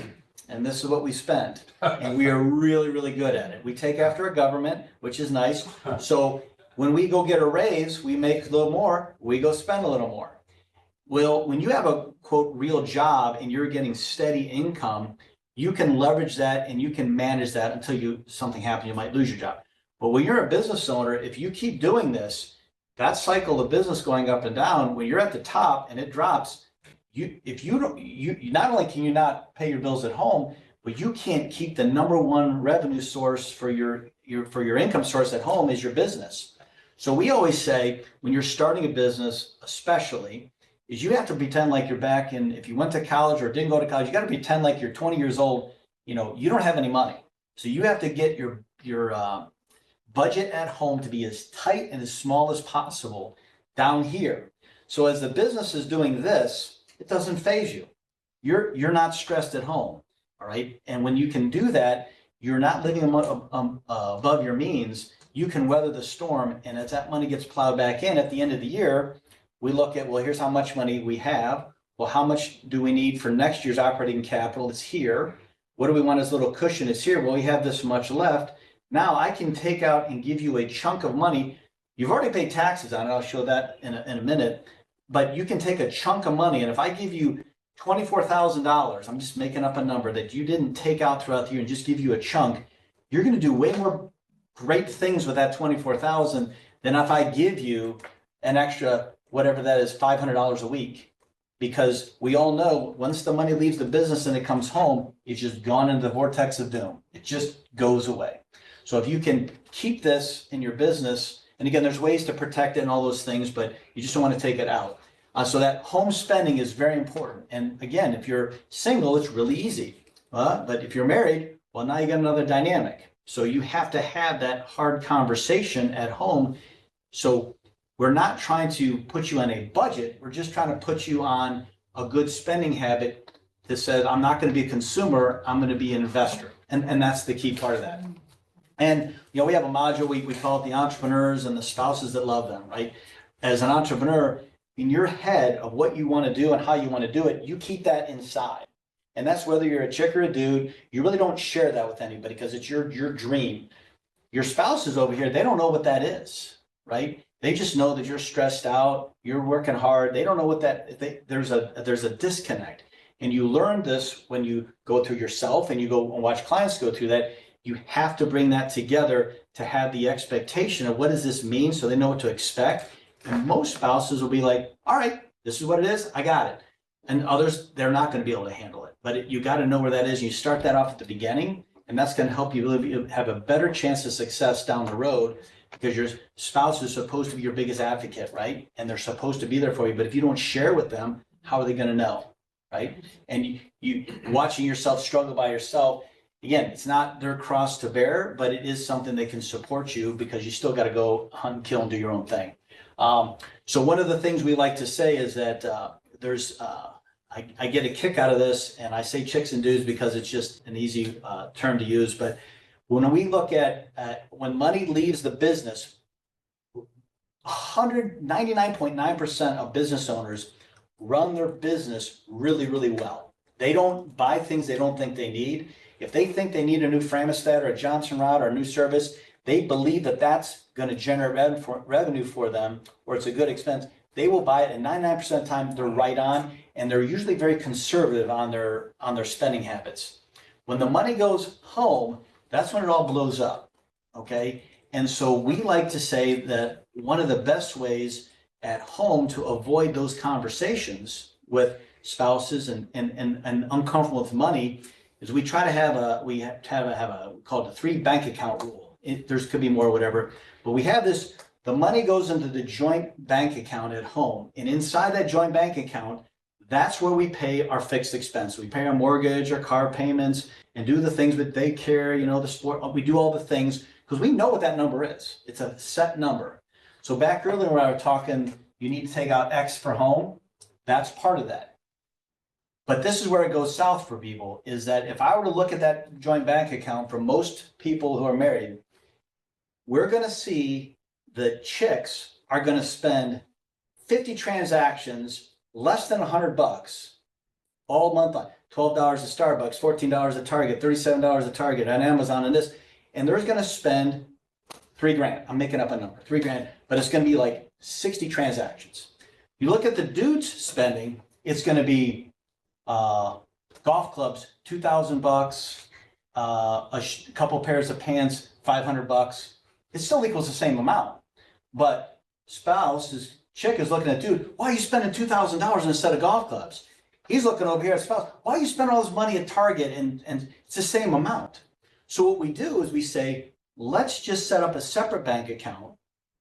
and this is what we spend. And we are really, really good at it. We take after a government, which is nice. So when we go get a raise, we make a little more, we go spend a little more. Well, when you have a quote real job and you're getting steady income, you can leverage that and you can manage that until something happens, you might lose your job. But when you're a business owner, if you keep doing this, that cycle of business going up and down, when you're at the top and it drops, not only can you not pay your bills at home, but you can't keep the number one revenue source for your income source at home is your business. So we always say when you're starting a business, especially, is you have to pretend like you're back in, if you went to college or didn't go to college, you got to pretend like you're 20 years old, you don't have any money. So you have to get your budget at home to be as tight and as small as possible down here. So as the business is doing this, it doesn't phase you. You're not stressed at home, all right? And when you can do that, you're not living above your means. You can weather the storm, and as that money gets plowed back in at the end of the year, we look at, well, here's how much money we have. Well, how much do we need for next year's operating capital? It's here. What do we want as a little cushion? It's here. Well, we have this much left. Now I can take out and give you a chunk of money. You've already paid taxes on it. I'll show that in a minute. But you can take a chunk of money, and if I give you $24,000, I'm just making up a number that you didn't take out throughout the year and just give you a chunk, you're going to do way more great things with that $24,000 than if I give you an extra, whatever that is, $500 a week. Because we all know once the money leaves the business and it comes home, it's just gone into the vortex of doom. It just goes away. So if you can keep this in your business, and again, there's ways to protect it and all those things, but you just don't want to take it out. So that home spending is very important. And again, if you're single, it's really easy. But if you're married, well, now you got another dynamic. So you have to have that hard conversation at home. So we're not trying to put you on a budget. We're just trying to put you on a good spending habit that says, I'm not going to be a consumer, I'm going to be an investor. And that's the key part of that. And, we have a module, we call it the entrepreneurs and the spouses that love them, right? As an entrepreneur, in your head of what you want to do and how you want to do it, you keep that inside. And that's whether you're a chick or a dude, you really don't share that with anybody because it's your dream. Your spouse is over here, they don't know what that is, right? They just know that you're stressed out, you're working hard. They don't know what there's a disconnect. And you learn this when you go through yourself and you go and watch clients go through that. You have to bring that together to have the expectation of what does this mean so they know what to expect. And most spouses will be like, all right, this is what it is, I got it. And others, they're not going to be able to handle it. But you got to know where that is. And you start that off at the beginning, and that's going to help you really have a better chance of success down the road because your spouse is supposed to be your biggest advocate, right? And they're supposed to be there for you. But if you don't share with them, how are they going to know, right? And you watching yourself struggle by yourself, again, it's not their cross to bear, but it is something that can support you because you still got to go hunt and kill and do your own thing. So one of the things we like to say is that I get a kick out of this, and I say chicks and dudes because it's just an easy term to use. But when we look at when money leaves the business, 99.9% of business owners run their business really, really well. They don't buy things they don't think they need. If they think they need a new thermostat or a Johnson rod or a new service, they believe that that's going to generate revenue for them, or it's a good expense. They will buy it, and 99% of the time they're right on, and they're usually very conservative on their spending habits. When the money goes home, that's when it all blows up, okay? And so we like to say that one of the best ways at home to avoid those conversations with spouses and uncomfortable with money is we try to have a called the 3 bank account rule. there's could be more, whatever. But we have this, the money goes into the joint bank account at home. And inside that joint bank account, that's where we pay our fixed expense. We pay our mortgage, our car payments, and do the things with daycare, the sport. We do all the things because we know what that number is. It's a set number. So back earlier when I was talking, you need to take out X for home. That's part of that. But this is where it goes south for people, is that if I were to look at that joint bank account for most people who are married, we're going to see the chicks are going to spend 50 transactions, less than $100 all month long. $12 at Starbucks, $14 at Target, $37 at Target, on Amazon, and this. And they're going to spend $3,000. I'm making up a number, $3,000, but it's going to be like 60 transactions. You look at the dudes spending, it's going to be golf clubs, $2,000, a couple pairs of pants, $500. It still equals the same amount. But his chick is looking at, dude, why are you spending $2,000 instead of golf clubs? He's looking over here at spouse, why are you spending all this money at Target and it's the same amount? So what we do is we say, let's just set up a separate bank account.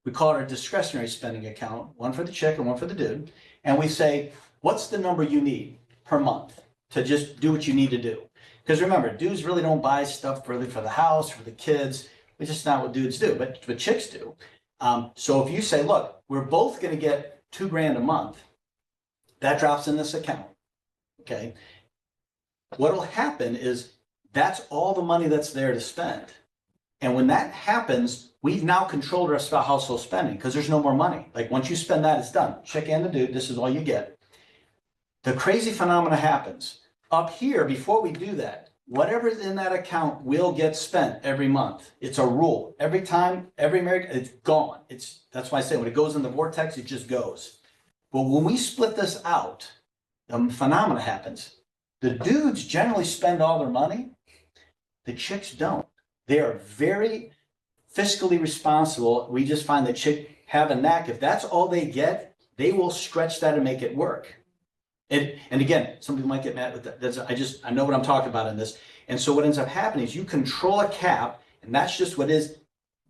We call it our discretionary spending account, one for the chick and one for the dude. And we say, what's the number you need per month to just do what you need to do? Because remember, dudes really don't buy stuff really for the house, for the kids. It's just not what dudes do, but chicks do. So if you say, look, we're both going to get $2,000 a month, that drops in this account. Okay. What'll happen is that's all the money that's there to spend. And when that happens, we've now controlled our household spending because there's no more money. Like once you spend that, it's done. Chick and the dude, this is all you get. The crazy phenomena happens. Up here, before we do that, whatever's in that account will get spent every month. It's a rule. Every time, every marriage, it's gone. That's why I say when it goes in the vortex, it just goes. But when we split this out, the phenomena happens. The dudes generally spend all their money. The chicks don't. They are very fiscally responsible. We just find the chick have a knack. If that's all they get, they will stretch that and make it work. And again, some people might get mad with that. I know what I'm talking about in this. And so what ends up happening is you control a cap, and that's just what it is.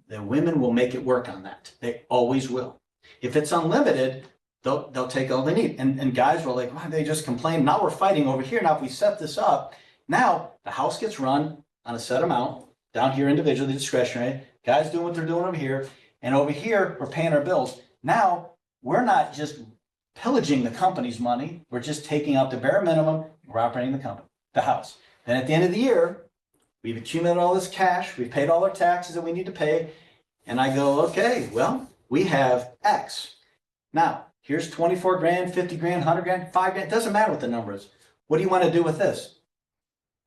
The women will make it work on that. They always will. If it's unlimited, they'll take all they need. And guys were like, why they just complain? Now we're fighting over here. Now if we set this up, now the house gets run on a set amount, down here individually, discretionary. Guys doing what they're doing over here. And over here, we're paying our bills. Now, we're not just pillaging the company's money. We're just taking out the bare minimum. We're operating the company, the house. Then at the end of the year, we've accumulated all this cash. We've paid all our taxes that we need to pay. And I go, okay, well, we have X. Now, here's 24 grand, 50 grand, 100 grand, 5 grand. It doesn't matter what the number is. What do you want to do with this?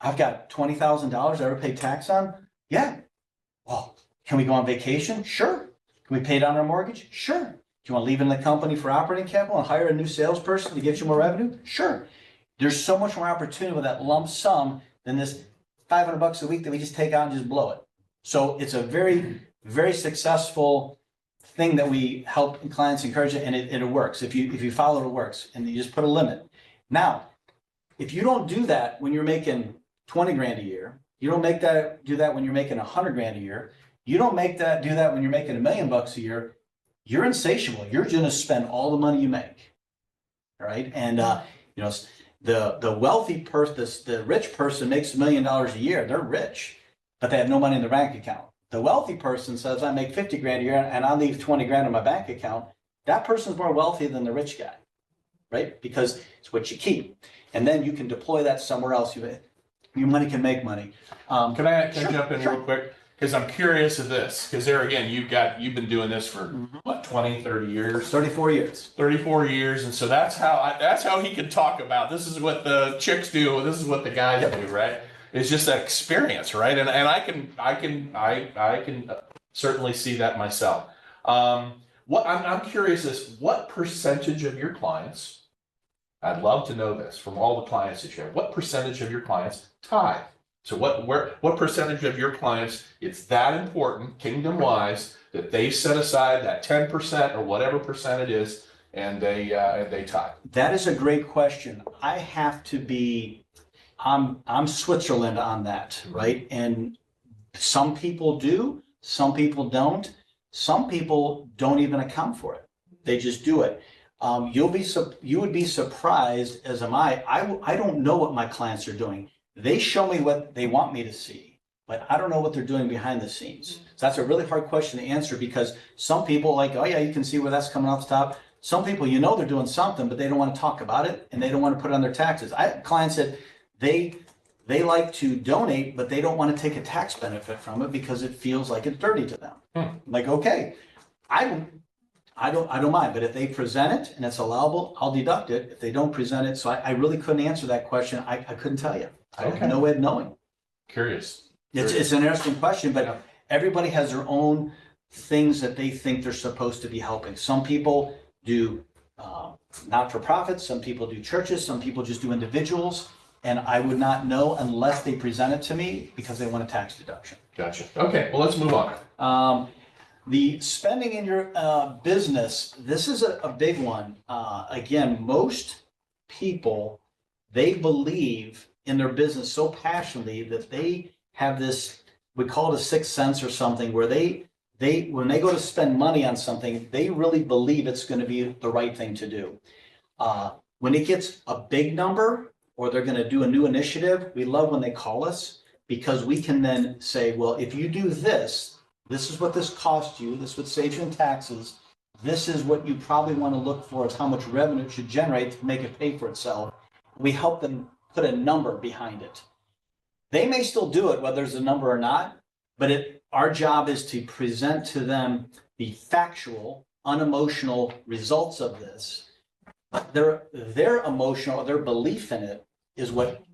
I've got $20,000 I ever paid tax on. Yeah. Well, can we go on vacation? Sure. Can we pay down our mortgage? Sure. Do you want to leave in the company for operating capital and hire a new salesperson to get you more revenue? Sure. There's so much more opportunity with that lump sum than this $500 a week that we just take out and just blow it. So it's a very, very successful thing that we help clients encourage it, and it works. If you follow it, it works, and you just put a limit. Now, if you don't do that when you're making 20 grand a year, you don't do that when you're making 100 grand a year. You don't do that when you're making $1 million a year. You're insatiable. You're going to spend all the money you make. All right. And, the wealthy person, the rich person makes $1 million a year. They're rich, but they have no money in their bank account. The wealthy person says, I make 50 grand a year and I leave 20 grand in my bank account. That person's more wealthy than the rich guy, right? Because it's what you keep. And then you can deploy that somewhere else. Your money can make money. Can I jump in real quick? Because I'm curious of this. Because there again, you've been doing this for what, 20, 30 years? 34 years. 34 years. And so that's how he can talk about this is what the chicks do, this is what the guys do, right? It's just that experience, right? And I can certainly see that myself. What I'm curious is what percentage of your clients, I'd love to know this from all the clients that you have, what percentage of your clients tithe? So what percentage of your clients, it's that important, kingdom-wise, that they set aside that 10% or whatever percent it is, and they tithe? That is a great question. I have to be, I'm Switzerland on that, right? And some people do, Some people don't. Some people don't even account for it. They just do it. You would be surprised, as am I. I don't know what my clients are doing. They show me what they want me to see, but I don't know what they're doing behind the scenes. So that's a really hard question to answer, because some people like, oh yeah, you can see where that's coming off the top. Some people, they're doing something, but they don't want to talk about it, and they don't want to put it on their taxes. I have clients that they like to donate, but they don't want to take a tax benefit from it because it feels like it's dirty to them. Like, okay, I don't mind, but if they present it and it's allowable, I'll deduct it. If they don't present it, so I really couldn't answer that question. I couldn't tell you. I have no way of knowing. Curious. It's an interesting question, but Yeah. everybody has their own things that they think they're supposed to be helping. Some people do not-for-profits, some people do churches, some people just do individuals, and I would not know unless they present it to me because they want a tax deduction. Gotcha. Okay, well, let's move on. The spending in your business, this is a big one. Again, most people, they believe in their business so passionately that they have this, we call it a sixth sense or something, where they when they go to spend money on something, they really believe it's going to be the right thing to do. When it gets a big number, or they're going to do a new initiative, we love when they call us, because we can then say, well, if you do this, this is what this costs you, this would save you in taxes, this is what you probably want to look for, is how much revenue it should generate to make it pay for itself. We help them put a number behind it. They may still do it, whether there's a number or not, but our job is to present to them the factual, unemotional results of this. Their emotional, their belief in it is what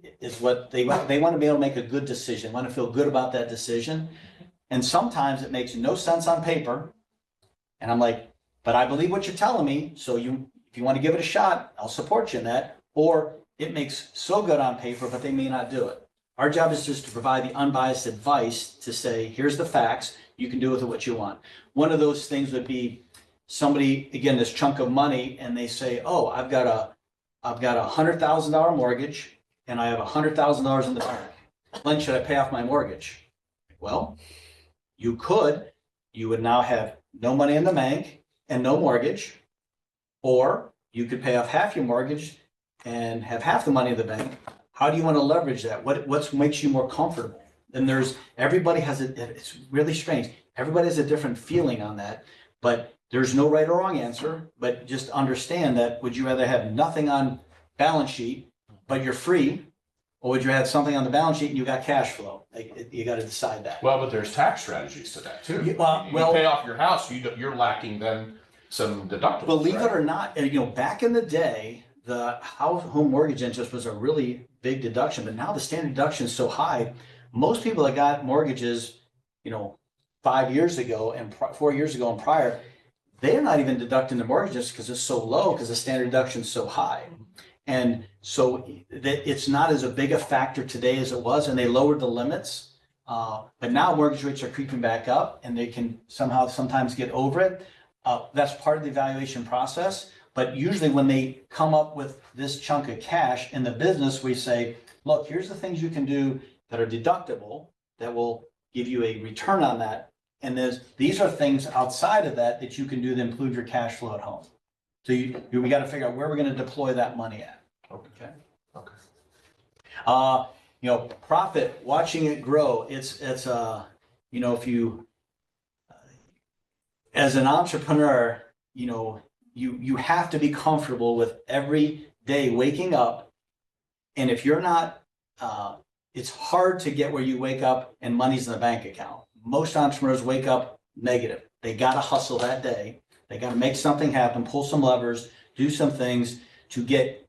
they want to be able to make a good decision, want to feel good about that decision. And sometimes it makes no sense on paper. And I'm like, but I believe what you're telling me. So if you want to give it a shot, I'll support you in that. Or it makes so good on paper, but they may not do it. Our job is just to provide the unbiased advice to say, here's the facts, you can do with it what you want. One of those things would be somebody, again, this chunk of money, and they say, oh, I've got a $100,000 mortgage and I have $100,000 in the bank. When should I pay off my mortgage? Well, you would now have no money in the bank and no mortgage, or you could pay off half your mortgage and have half the money in the bank. How do you want to leverage that? What makes you more comfortable? And everybody has it's really strange. Everybody has a different feeling on that, but there's no right or wrong answer, but just understand that, would you rather have nothing on balance sheet, but you're free, or would you have something on the balance sheet and you got cash flow? You got to decide that. Well, but there's tax strategies to that too. You pay off your house, you're lacking then some deductibles. Believe right? it or not, back in the day, the home mortgage interest was a really big deduction, but now the standard deduction is so high. Most people that got mortgages, 5 years ago and 4 years ago and prior, they're not even deducting the mortgages because it's so low, because the standard deduction is so high. And so it's not as a big a factor today as it was, and they lowered the limits. But now mortgage rates are creeping back up, and they can sometimes get over it. That's part of the evaluation process. But usually when they come up with this chunk of cash in the business, we say, look, here's the things you can do that are deductible, that will give you a return on that. And these are things outside of that you can do to improve your cash flow at home. So we got to figure out where we're going to deploy that money at. Okay. Profit, watching it grow. It's if you, as an entrepreneur, you have to be comfortable with every day waking up. And if you're not, it's hard to get where you wake up and money's in the bank account. Most entrepreneurs wake up negative. They got to hustle that day. They got to make something happen, pull some levers, do some things to get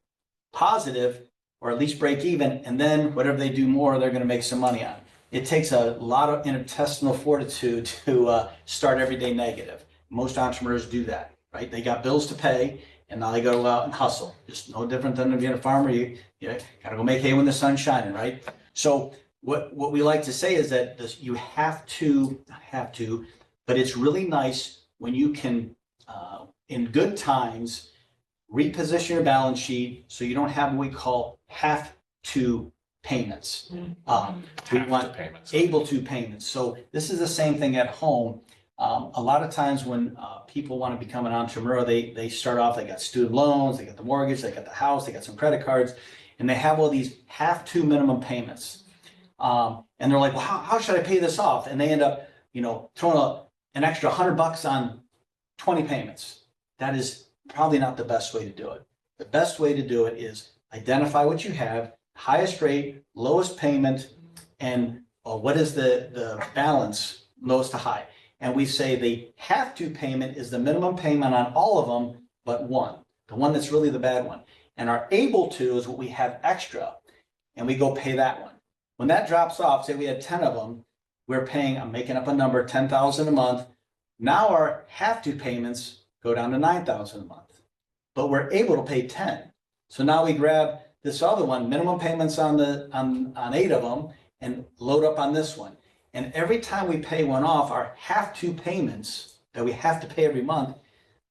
positive, or at least break even. And then whatever they do more, they're going to make some money on. It takes a lot of intestinal fortitude to start every day negative. Most entrepreneurs do that, right? They got bills to pay, and now they go out and hustle. Just no different than being a farmer. You got to go make hay when the sun's shining, right? So what we like to say is that you have to, but it's really nice when you can, in good times, reposition your balance sheet so you don't have what we call have to payments. We Half want the payments. able to payments. So this is the same thing at home. A lot of times when people want to become an entrepreneur, they start off, they got student loans, they got the mortgage, they got the house, they got some credit cards, and they have all these have to minimum payments. And they're like, well, how should I pay this off? And they end up, throwing an extra $100 on 20 payments. That is probably not the best way to do it. The best way to do it is identify what you have, highest rate, lowest payment, and what is the balance, lowest to high. And we say the have to payment is the minimum payment on all of them, but one, the one that's really the bad one. And our able to is what we have extra, and we go pay that one. When that drops off, say we had 10 of them, we're paying, I'm making up a number, $10,000 a month. Now our have to payments go down to $9,000 a month, but we're able to pay 10. So now we grab this other one, minimum payments on 8 of them, and load up on this one. And every time we pay one off, our have to payments that we have to pay every month,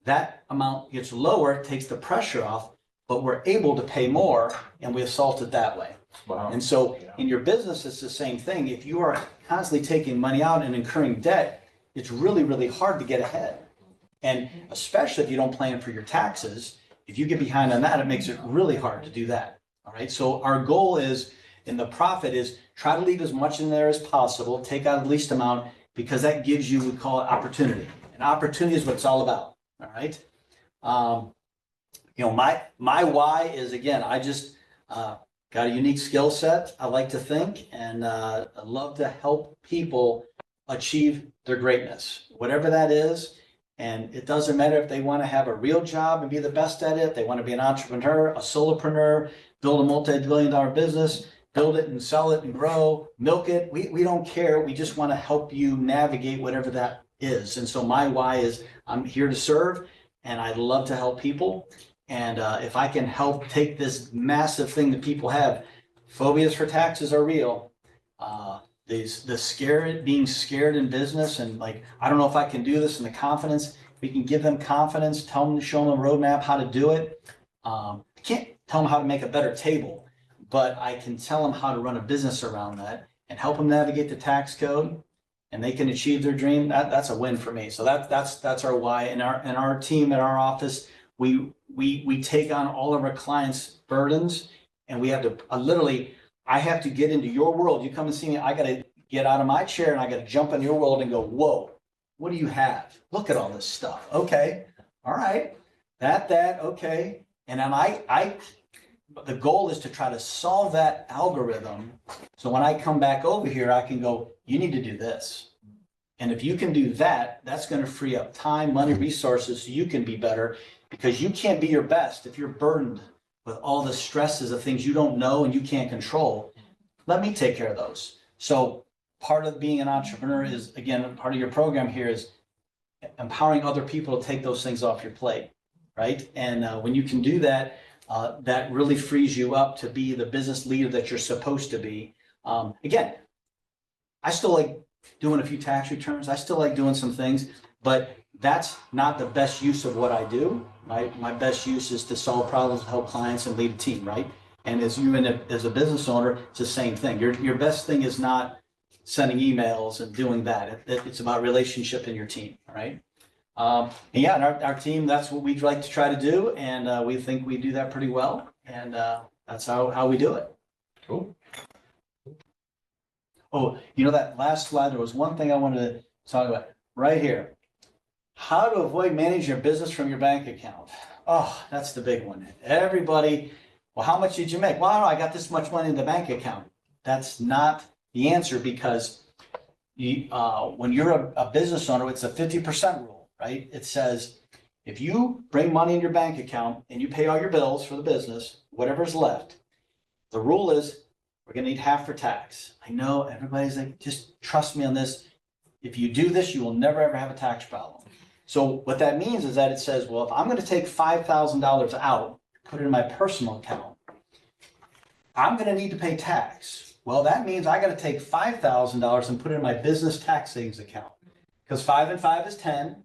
that amount gets lower, takes the pressure off, but we're able to pay more, and we assault it that way. Wow. And so in your business, it's the same thing. If you are constantly taking money out and incurring debt, it's really, really hard to get ahead. And especially if you don't plan for your taxes, if you get behind on that, it makes it really hard to do that. All right. So our goal is, in the profit, is try to leave as much in there as possible, take out the least amount, because that gives you, we call it opportunity. And opportunity is what it's all about. All right. My why is, again, I just got a unique skill set, I like to think, and I love to help people achieve their greatness, whatever that is. And it doesn't matter if they want to have a real job and be the best at it, they want to be an entrepreneur, a solopreneur, build a multi-billion-dollar business, build it and sell it and grow, milk it. We don't care. We just want to help you navigate whatever that is. And so my why is, I'm here to serve, and I love to help people. And if I can help take this massive thing that people have, phobias for taxes are real. Being scared in business, and like, I don't know if I can do this, and the confidence, we can give them confidence, show them a roadmap how to do it. I can't tell them how to make a better table, but I can tell them how to run a business around that and help them navigate the tax code, and they can achieve their dream. That's a win for me. So that's our why. And our team at our office, we take on all of our clients' burdens, and we have to I have to get into your world. You come and see me, I got to get out of my chair and I got to jump in your world and go, whoa, what do you have? Look at all this stuff. Okay. All right. Okay. And then the goal is to try to solve that algorithm. So when I come back over here, I can go, you need to do this. And if you can do that, that's going to free up time, money, resources, so you can be better, because you can't be your best if you're burdened with all the stresses of things you don't know and you can't control. Let me take care of those. So part of being an entrepreneur is, again, part of your program here is empowering other people to take those things off your plate, right? And when you can do that, that really frees you up to be the business leader that you're supposed to be. Again, I still like doing a few tax returns. I still like doing some things, but that's not the best use of what I do. My best use is to solve problems, help clients, and lead a team, right? And as a business owner, it's the same thing. Your best thing is not sending emails and doing that. It's about relationship in your team, right? And yeah, and our team, that's what we'd like to try to do, and we think we do that pretty well, and that's how we do it. Cool. Oh, that last slide, there was one thing I wanted to talk about right here. How to avoid managing your business from your bank account. Oh, that's the big one. Everybody, well, how much did you make? Well, I don't know, I got this much money in the bank account. That's not the answer, because when you're a business owner, it's a 50% rule, right? It says, if you bring money in your bank account and you pay all your bills for the business, whatever's left, the rule is we're going to need half for tax. I know everybody's like, just trust me on this. If you do this, you will never, ever have a tax problem. So what that means is that it says, well, if I'm going to take $5,000 out, put it in my personal account, I'm going to need to pay tax. Well, that means I got to take $5,000 and put it in my business tax savings account, because 5 and 5 is 10,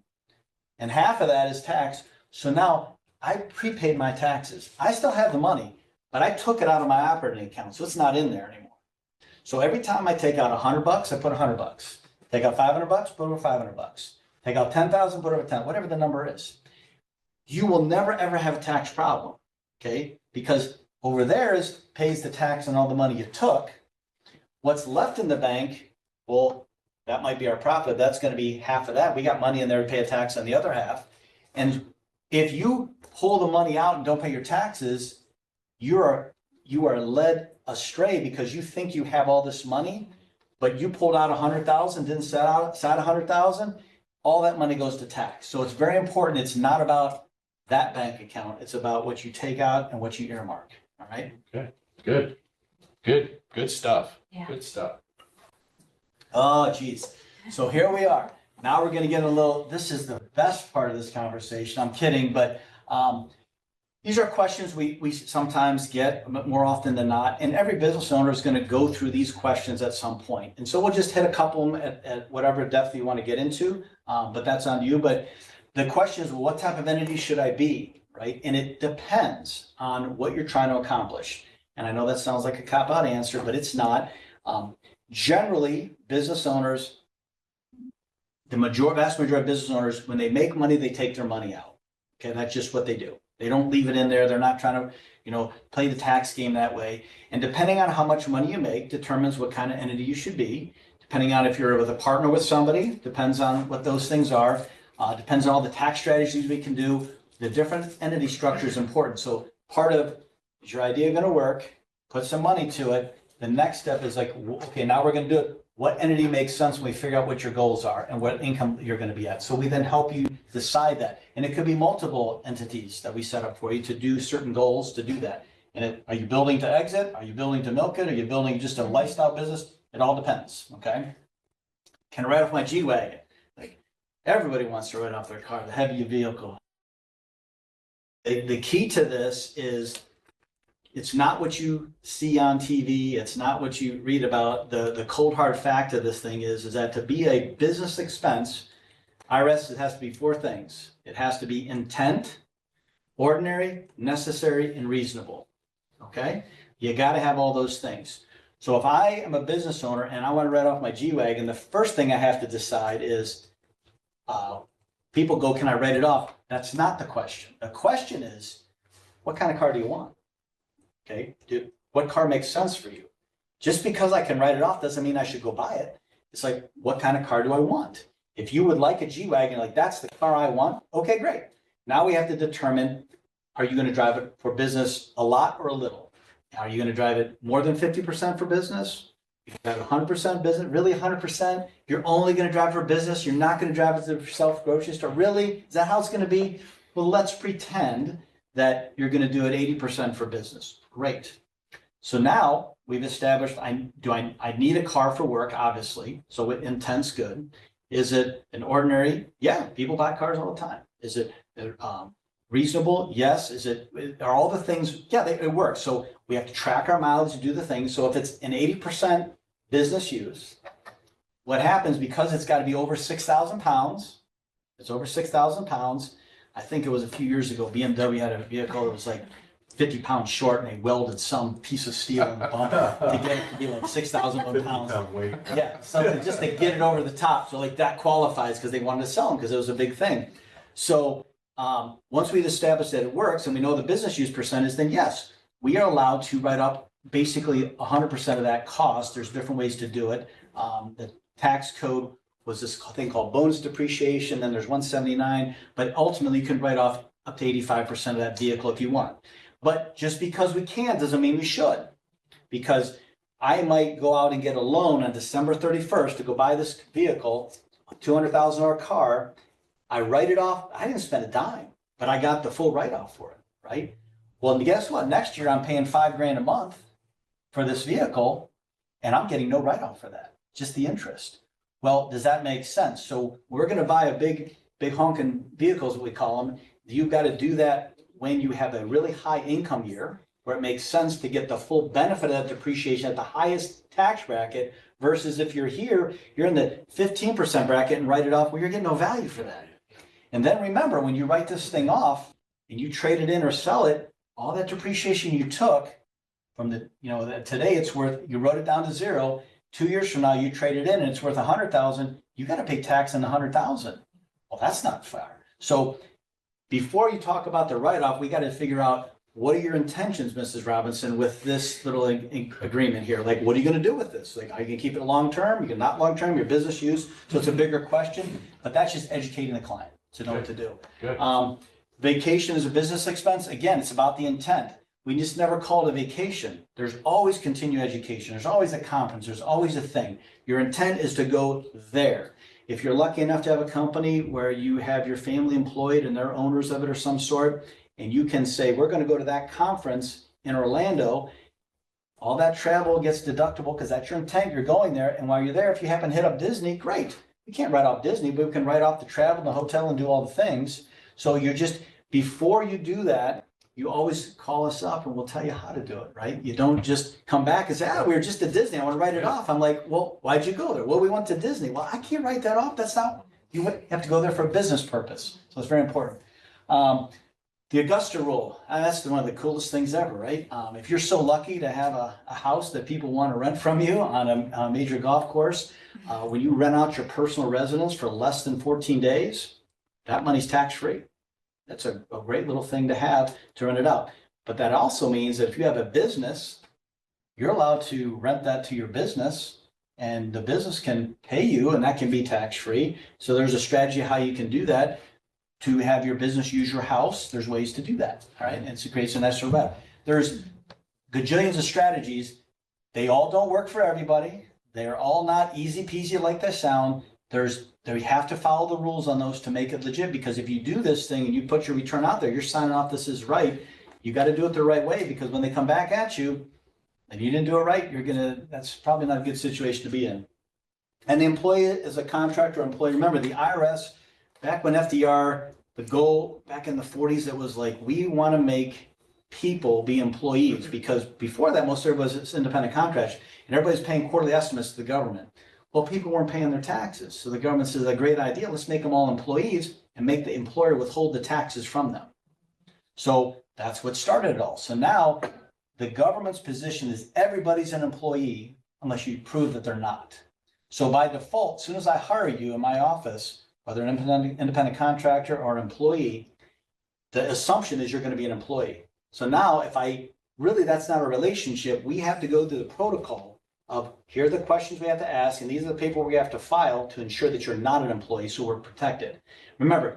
and half of that is tax. So now I prepaid my taxes. I still have the money, but I took it out of my operating account, so it's not in there anymore. So every time I take out $100, I put $100. Take out $500, put over $500. Take out 10,000, put over 10, whatever the number is. You will never ever have a tax problem, okay? Because over there is pays the tax on all the money you took. What's left in the bank, well, that might be our profit. That's going to be half of that. We got money in there to pay a tax on the other half. And if you pull the money out and don't pay your taxes, you are led astray because you think you have all this money, but you pulled out 100,000, didn't set aside 100,000. All that money goes to tax. So it's very important. It's not about that bank account. It's about what you take out and what you earmark. All right. Okay. Good stuff. Yeah. Good stuff. Oh, geez. So here we are. Now we're going to get a little, this is the best part of this conversation. I'm kidding, but these are questions we sometimes get more often than not. And every business owner is going to go through these questions at some point. And so we'll just hit a couple of them at whatever depth you want to get into, but that's on you. But the question is, well, what type of entity should I be, right? And it depends on what you're trying to accomplish. And I know that sounds like a cop-out answer, but it's not. Generally, business owners, the vast majority of business owners, when they make money, they take their money out. Okay, that's just what they do. They don't leave it in there. They're not trying to, play the tax game that way. And depending on how much money you make determines what kind of entity you should be. Depending on if you're with a partner with somebody, depends on what those things are. Depends on all the tax strategies we can do. The different entity structure is important. So part of, is your idea going to work? Put some money to it. The next step is like, okay, now we're going to do it. What entity makes sense when we figure out what your goals are and what income you're going to be at? So we then help you decide that. And it could be multiple entities that we set up for you to do certain goals to do that. And are you building to exit? Are you building to milk it? Are you building just a lifestyle business? It all depends, okay? Can I write off my G-Wagon? Like, everybody wants to write off their car, the heavy vehicle. The key to this is it's not what you see on TV. It's not what you read about. The cold hard fact of this thing is that to be a business expense, IRS, it has to be four things. It has to be intent, ordinary, necessary, and reasonable. Okay? You got to have all those things. So if I am a business owner and I want to write off my G-Wagon, the first thing I have to decide is, people go, can I write it off? That's not the question. The question is, what kind of car do you want? Okay, what car makes sense for you? Just because I can write it off doesn't mean I should go buy it. It's like, what kind of car do I want? If you would like a G-Wagon, like that's the car I want, okay, great. Now we have to determine, are you going to drive it for business a lot or a little? Are you going to drive it more than 50% for business? If you drive 100% business, really 100%? You're only going to drive for business? You're not going to drive it to the self-grocery store? Really? Is that how it's going to be? Well, let's pretend that you're going to do it 80% for business. Great. So now we've established, I need a car for work, obviously. So intent's good. Is it an ordinary? Yeah, people buy cars all the time. Is it reasonable? Yes. Are all the things? Yeah, it works. So we have to track our mileage and do the things. So if it's an 80% business use, what happens, because it's got to be over 6,000 pounds, it's over 6,000 pounds. I think it was a few years ago, BMW had a vehicle that was like 50 pounds short and they welded some piece of steel in the bumper to get it to be like 6,001 pounds. Yeah, something just to get it over the top. So like that qualifies because they wanted to sell them because it was a big thing. So once we've established that it works and we know the business use percentage, then yes, we are allowed to write up basically 100% of that cost. There's different ways to do it. The tax code was this thing called bonus depreciation. Then there's 179, but ultimately you can write off up to 85% of that vehicle if you want. But just because we can doesn't mean we should, because I might go out and get a loan on December 31st to go buy this vehicle, a $200,000 car. I write it off. I didn't spend a dime, but I got the full write-off for it, right? Well, and guess what? Next year I'm paying $5,000 a month for this vehicle, and I'm getting no write-off for that, just the interest. Well, does that make sense? So we're going to buy a big honking vehicles, what we call them. You've got to do that when you have a really high income year, where it makes sense to get the full benefit of that depreciation at the highest tax bracket, versus if you're here, you're in the 15% bracket and write it off, well, you're getting no value for that. And then remember, when you write this thing off and you trade it in or sell it, all that depreciation you took from the, today it's worth, you wrote it down to zero. 2 years from now, you trade it in and it's worth 100,000. You got to pay tax on the 100,000. Well, that's not fair. So before you talk about the write-off, we got to figure out, what are your intentions, Mrs. Robinson, with this little agreement here? Like, what are you going to do with this? Like, are you going to keep it long-term? You can not long-term, your business use. So it's a bigger question, but that's just educating the client to know what to do. Good. Vacation is a business expense. Again, it's about the intent. We just never call it a vacation. There's always continuing education. There's always a conference. There's always a thing. Your intent is to go there. If you're lucky enough to have a company where you have your family employed and they're owners of it or some sort, and you can say, we're going to go to that conference in Orlando, all that travel gets deductible because that's your intent. You're going there. And while you're there, if you happen to hit up Disney, great. We can't write off Disney, but we can write off the travel, the hotel, and do all the things. So you're just, before you do that, you always call us up and we'll tell you how to do it, right? You don't just come back and say, we were just at Disney. I want to write it off. I'm like, well, why'd you go there? Well, we went to Disney. Well, I can't write that off. That's not, you have to go there for a business purpose. So it's very important. The Augusta rule, that's one of the coolest things ever, right? If you're so lucky to have a house that people want to rent from you on a major golf course, when you rent out your personal residence for less than 14 days, that money's tax-free. That's a great little thing to have to rent it out. But that also means that if you have a business, you're allowed to rent that to your business and the business can pay you and that can be tax-free. So there's a strategy how you can do that. To have your business use your house, there's ways to do that, all right? And it creates a nicer web. There's gajillions of strategies. They all don't work for everybody. They're all not easy peasy like they sound. You have to follow the rules on those to make it legit, because if you do this thing and you put your return out there, you're signing off this is right. You got to do it the right way, because when they come back at you and you didn't do it right, that's probably not a good situation to be in. And the employee is a contractor or employee. Remember, the IRS, back when FDR, the goal back in the 40s, it was like, we want to make people be employees, because before that, most everybody was independent contractors and everybody's paying quarterly estimates to the government. Well, people weren't paying their taxes. So the government says, a great idea, let's make them all employees and make the employer withhold the taxes from them. So that's what started it all. So now the government's position is everybody's an employee unless you prove that they're not. So by default, as soon as I hire you in my office, whether an independent contractor or an employee, the assumption is you're going to be an employee. So now that's not a relationship. We have to go through the protocol of, here are the questions we have to ask, and these are the paperwork we have to file to ensure that you're not an employee, so we're protected. Remember,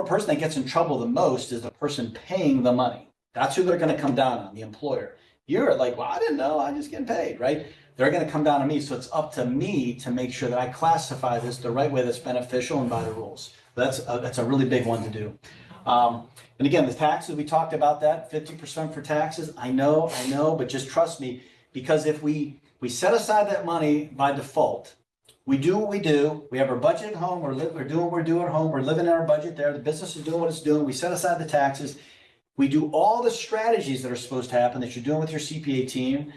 person that gets in trouble the most is the person paying the money. That's who they're going to come down on, the employer. You're like, well, I didn't know, I'm just getting paid, right? They're going to come down on me. So it's up to me to make sure that I classify this the right way that's beneficial and by the rules. That's a really big one to do. And again, the taxes, we talked about that, 50% for taxes. I know, but just trust me, because if we set aside that money by default, we do what we do, we have our budget at home, we're doing what we're doing at home, we're living in our budget there, the business is doing what it's doing, we set aside the taxes, we do all the strategies that are supposed to happen that you're doing with your CPA team.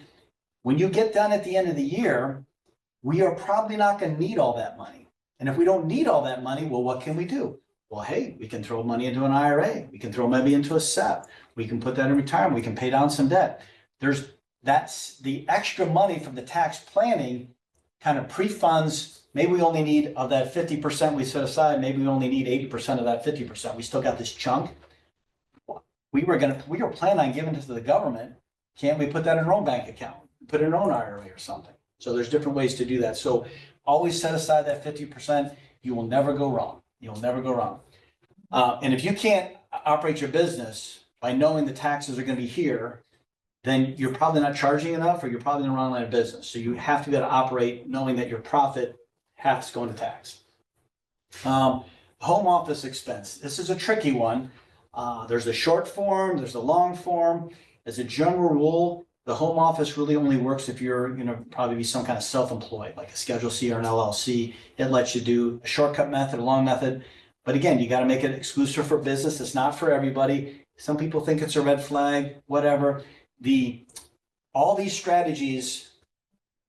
When you get done at the end of the year, we are probably not going to need all that money. And if we don't need all that money, well, what can we do? Well, hey, we can throw money into an IRA. We can throw maybe into a SEP. We can put that in retirement. We can pay down some debt. That's the extra money from the tax planning kind of pre-funds. Maybe we only need of that 50% we set aside. Maybe we only need 80% of that 50%. We still got this chunk. We were planning on giving it to the government. Can't we put that in our own bank account? Put in our own IRA or something. So there's different ways to do that. So always set aside that 50%. You will never go wrong. You'll never go wrong. And if you can't operate your business by knowing the taxes are going to be here, then you're probably not charging enough, or you're probably in the wrong line of business. So you have to be able to operate knowing that your profit has to go into tax. Home office expense. This is a tricky one. There's a short form, there's a long form. As a general rule, the home office really only works if you're probably be some kind of self-employed, like a Schedule C or an LLC. It lets you do a shortcut method, a long method. But again, you got to make it exclusive for business. It's not for everybody. Some people think it's a red flag, whatever. All these strategies,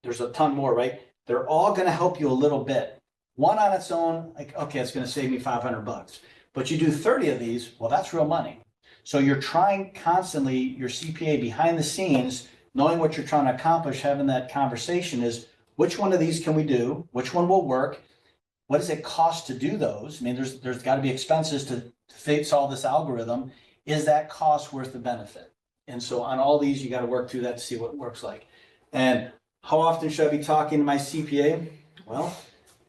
there's a ton more, right? They're all going to help you a little bit. One on its own, like, okay, it's going to save me $500. But you do 30 of these, well, that's real money. So you're trying constantly, your CPA behind the scenes, knowing what you're trying to accomplish, having that conversation is, which one of these can we do? Which one will work? What does it cost to do those? I mean, there's got to be expenses to fix all this algorithm. Is that cost worth the benefit? And so on all these, you got to work through that to see what it works like. And how often should I be talking to my CPA? Well,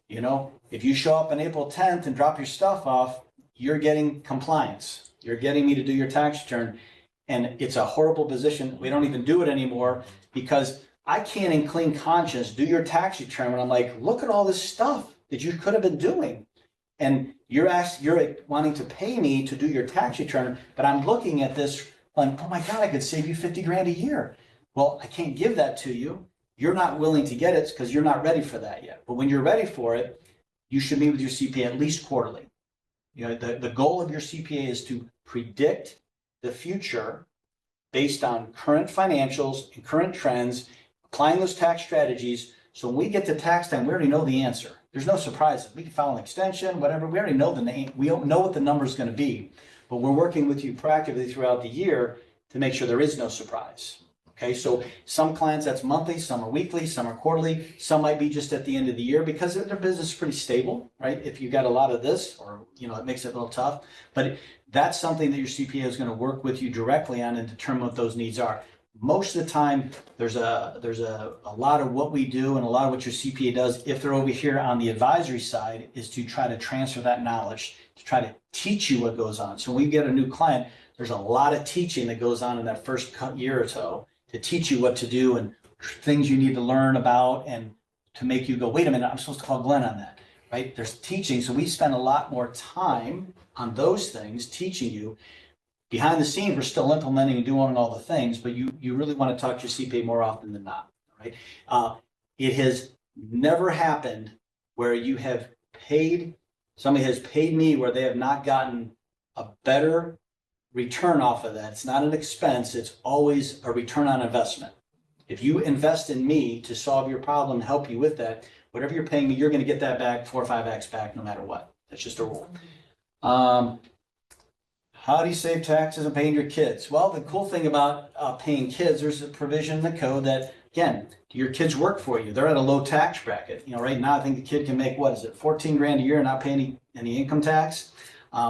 you know, if you show up on April 10th and drop your stuff off, you're getting compliance. You're getting me to do your tax return. And it's a horrible position. We don't even do it anymore because I can't in clean conscience do your tax return when I'm like, look at all this stuff that you could have been doing. And you're wanting to pay me to do your tax return, but I'm looking at this like, oh my God, I could save you 50 grand a year. Well, I can't give that to you. You're not willing to get it because you're not ready for that yet. But when you're ready for it, you should meet with your CPA at least quarterly. You know, the goal of your CPA is to predict the future based on current financials and current trends, applying those tax strategies. So when we get to tax time, we already know the answer. There's no surprises. We can file an extension, whatever. We already know the name. We don't know what the number is going to be, but we're working with you proactively throughout the year to make sure there is no surprise. Okay, so some clients that's monthly, some are weekly, some are quarterly, some might be just at the end of the year because their business is pretty stable, right? If you got a lot of this, or you know, it makes it a little tough, but that's something that your CPA is going to work with you directly on and determine what those needs are. Most of the time, there's a lot of what we do and a lot of what your CPA does, if they're over here on the advisory side, is to try to transfer that knowledge, to try to teach you what goes on. So when we get a new client, there's a lot of teaching that goes on in that first year or so to teach you what to do and things you need to learn about and to make you go, wait a minute, I'm supposed to call Glenn on that, right? There's teaching. So we spend a lot more time on those things, teaching you. Behind the scenes, we're still implementing and doing all the things, but you really want to talk to your CPA more often than not, right? It has never happened where you have paid, somebody has paid me where they have not gotten a better return off of that. It's not an expense. It's always a return on investment. If you invest in me to solve your problem and help you with that, whatever you're paying me, you're going to get that back 4 or 5x back no matter what. That's just a rule. How do you save taxes and paying your kids? Well, the cool thing about paying kids, there's a provision in the code that, again, your kids work for you. They're at a low tax bracket. You know, right now, I think the kid can make, what is it, 14 grand a year and not pay any income tax,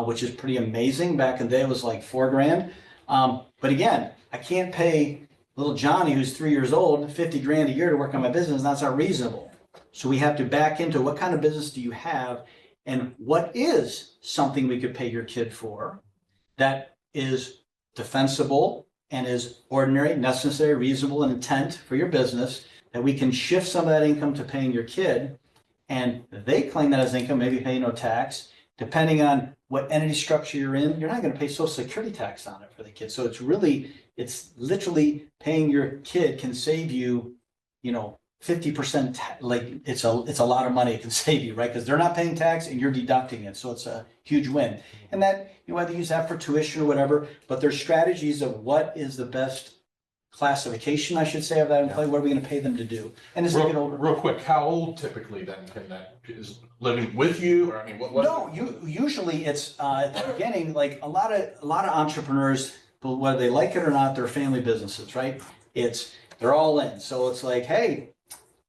which is pretty amazing. Back in the day, it was like 4 grand. But again, I can't pay little Johnny, who's 3 years old, 50 grand a year to work on my business. That's not reasonable. So we have to back into what kind of business do you have and what is something we could pay your kid for that is defensible and is ordinary, necessary, reasonable, and intent for your business, that we can shift some of that income to paying your kid, and they claim that as income, maybe pay no tax. Depending on what entity structure you're in, you're not going to pay Social Security tax on it for the kid. So it's literally paying your kid can save you, 50%, like it's a lot of money it can save you, right? Because they're not paying tax and you're deducting it. So it's a huge win. And that you either use that for tuition or whatever, but there's strategies of what is the best classification, I should say, of that employee. What are we going to pay them to do? And as they get older. Real quick, how old typically then can that is living with you? Or I mean, what? No, usually it's at the beginning, like a lot of entrepreneurs, whether they like it or not, they're family businesses, right? They're all in. So it's like, hey,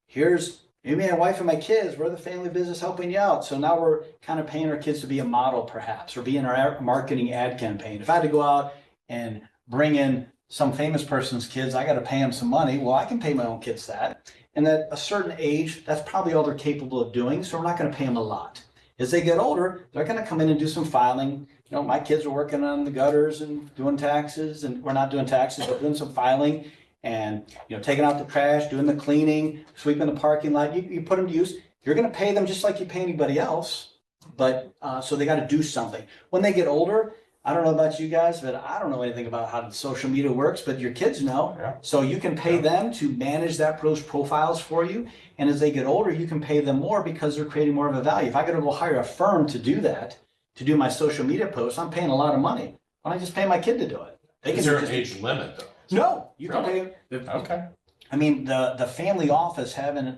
here's maybe my wife and my kids, we're the family business helping you out. So now we're kind of paying our kids to be a model perhaps, or be in our marketing ad campaign. If I had to go out and bring in some famous person's kids, I got to pay them some money. Well, I can pay my own kids that. And at a certain age, that's probably all they're capable of doing. So we're not going to pay them a lot. As they get older, they're going to come in and do some filing. My kids are working on the gutters and doing taxes, and we're not doing taxes, but doing some filing. And taking out the trash, doing the cleaning, sweeping the parking lot. You put them to use. You're going to pay them just like you pay anybody else, but so they got to do something. When they get older, I don't know about you guys, but I don't know anything about how the social media works. But your kids know, so you can pay them to manage those profiles for you. And as they get older, you can pay them more because they're creating more of a value. If I got to go hire a firm to do that, to do my social media posts, I'm paying a lot of money. Why don't I just pay my kid to do it? Is there an age limit though? No, you can pay. Okay. I mean, the family office having,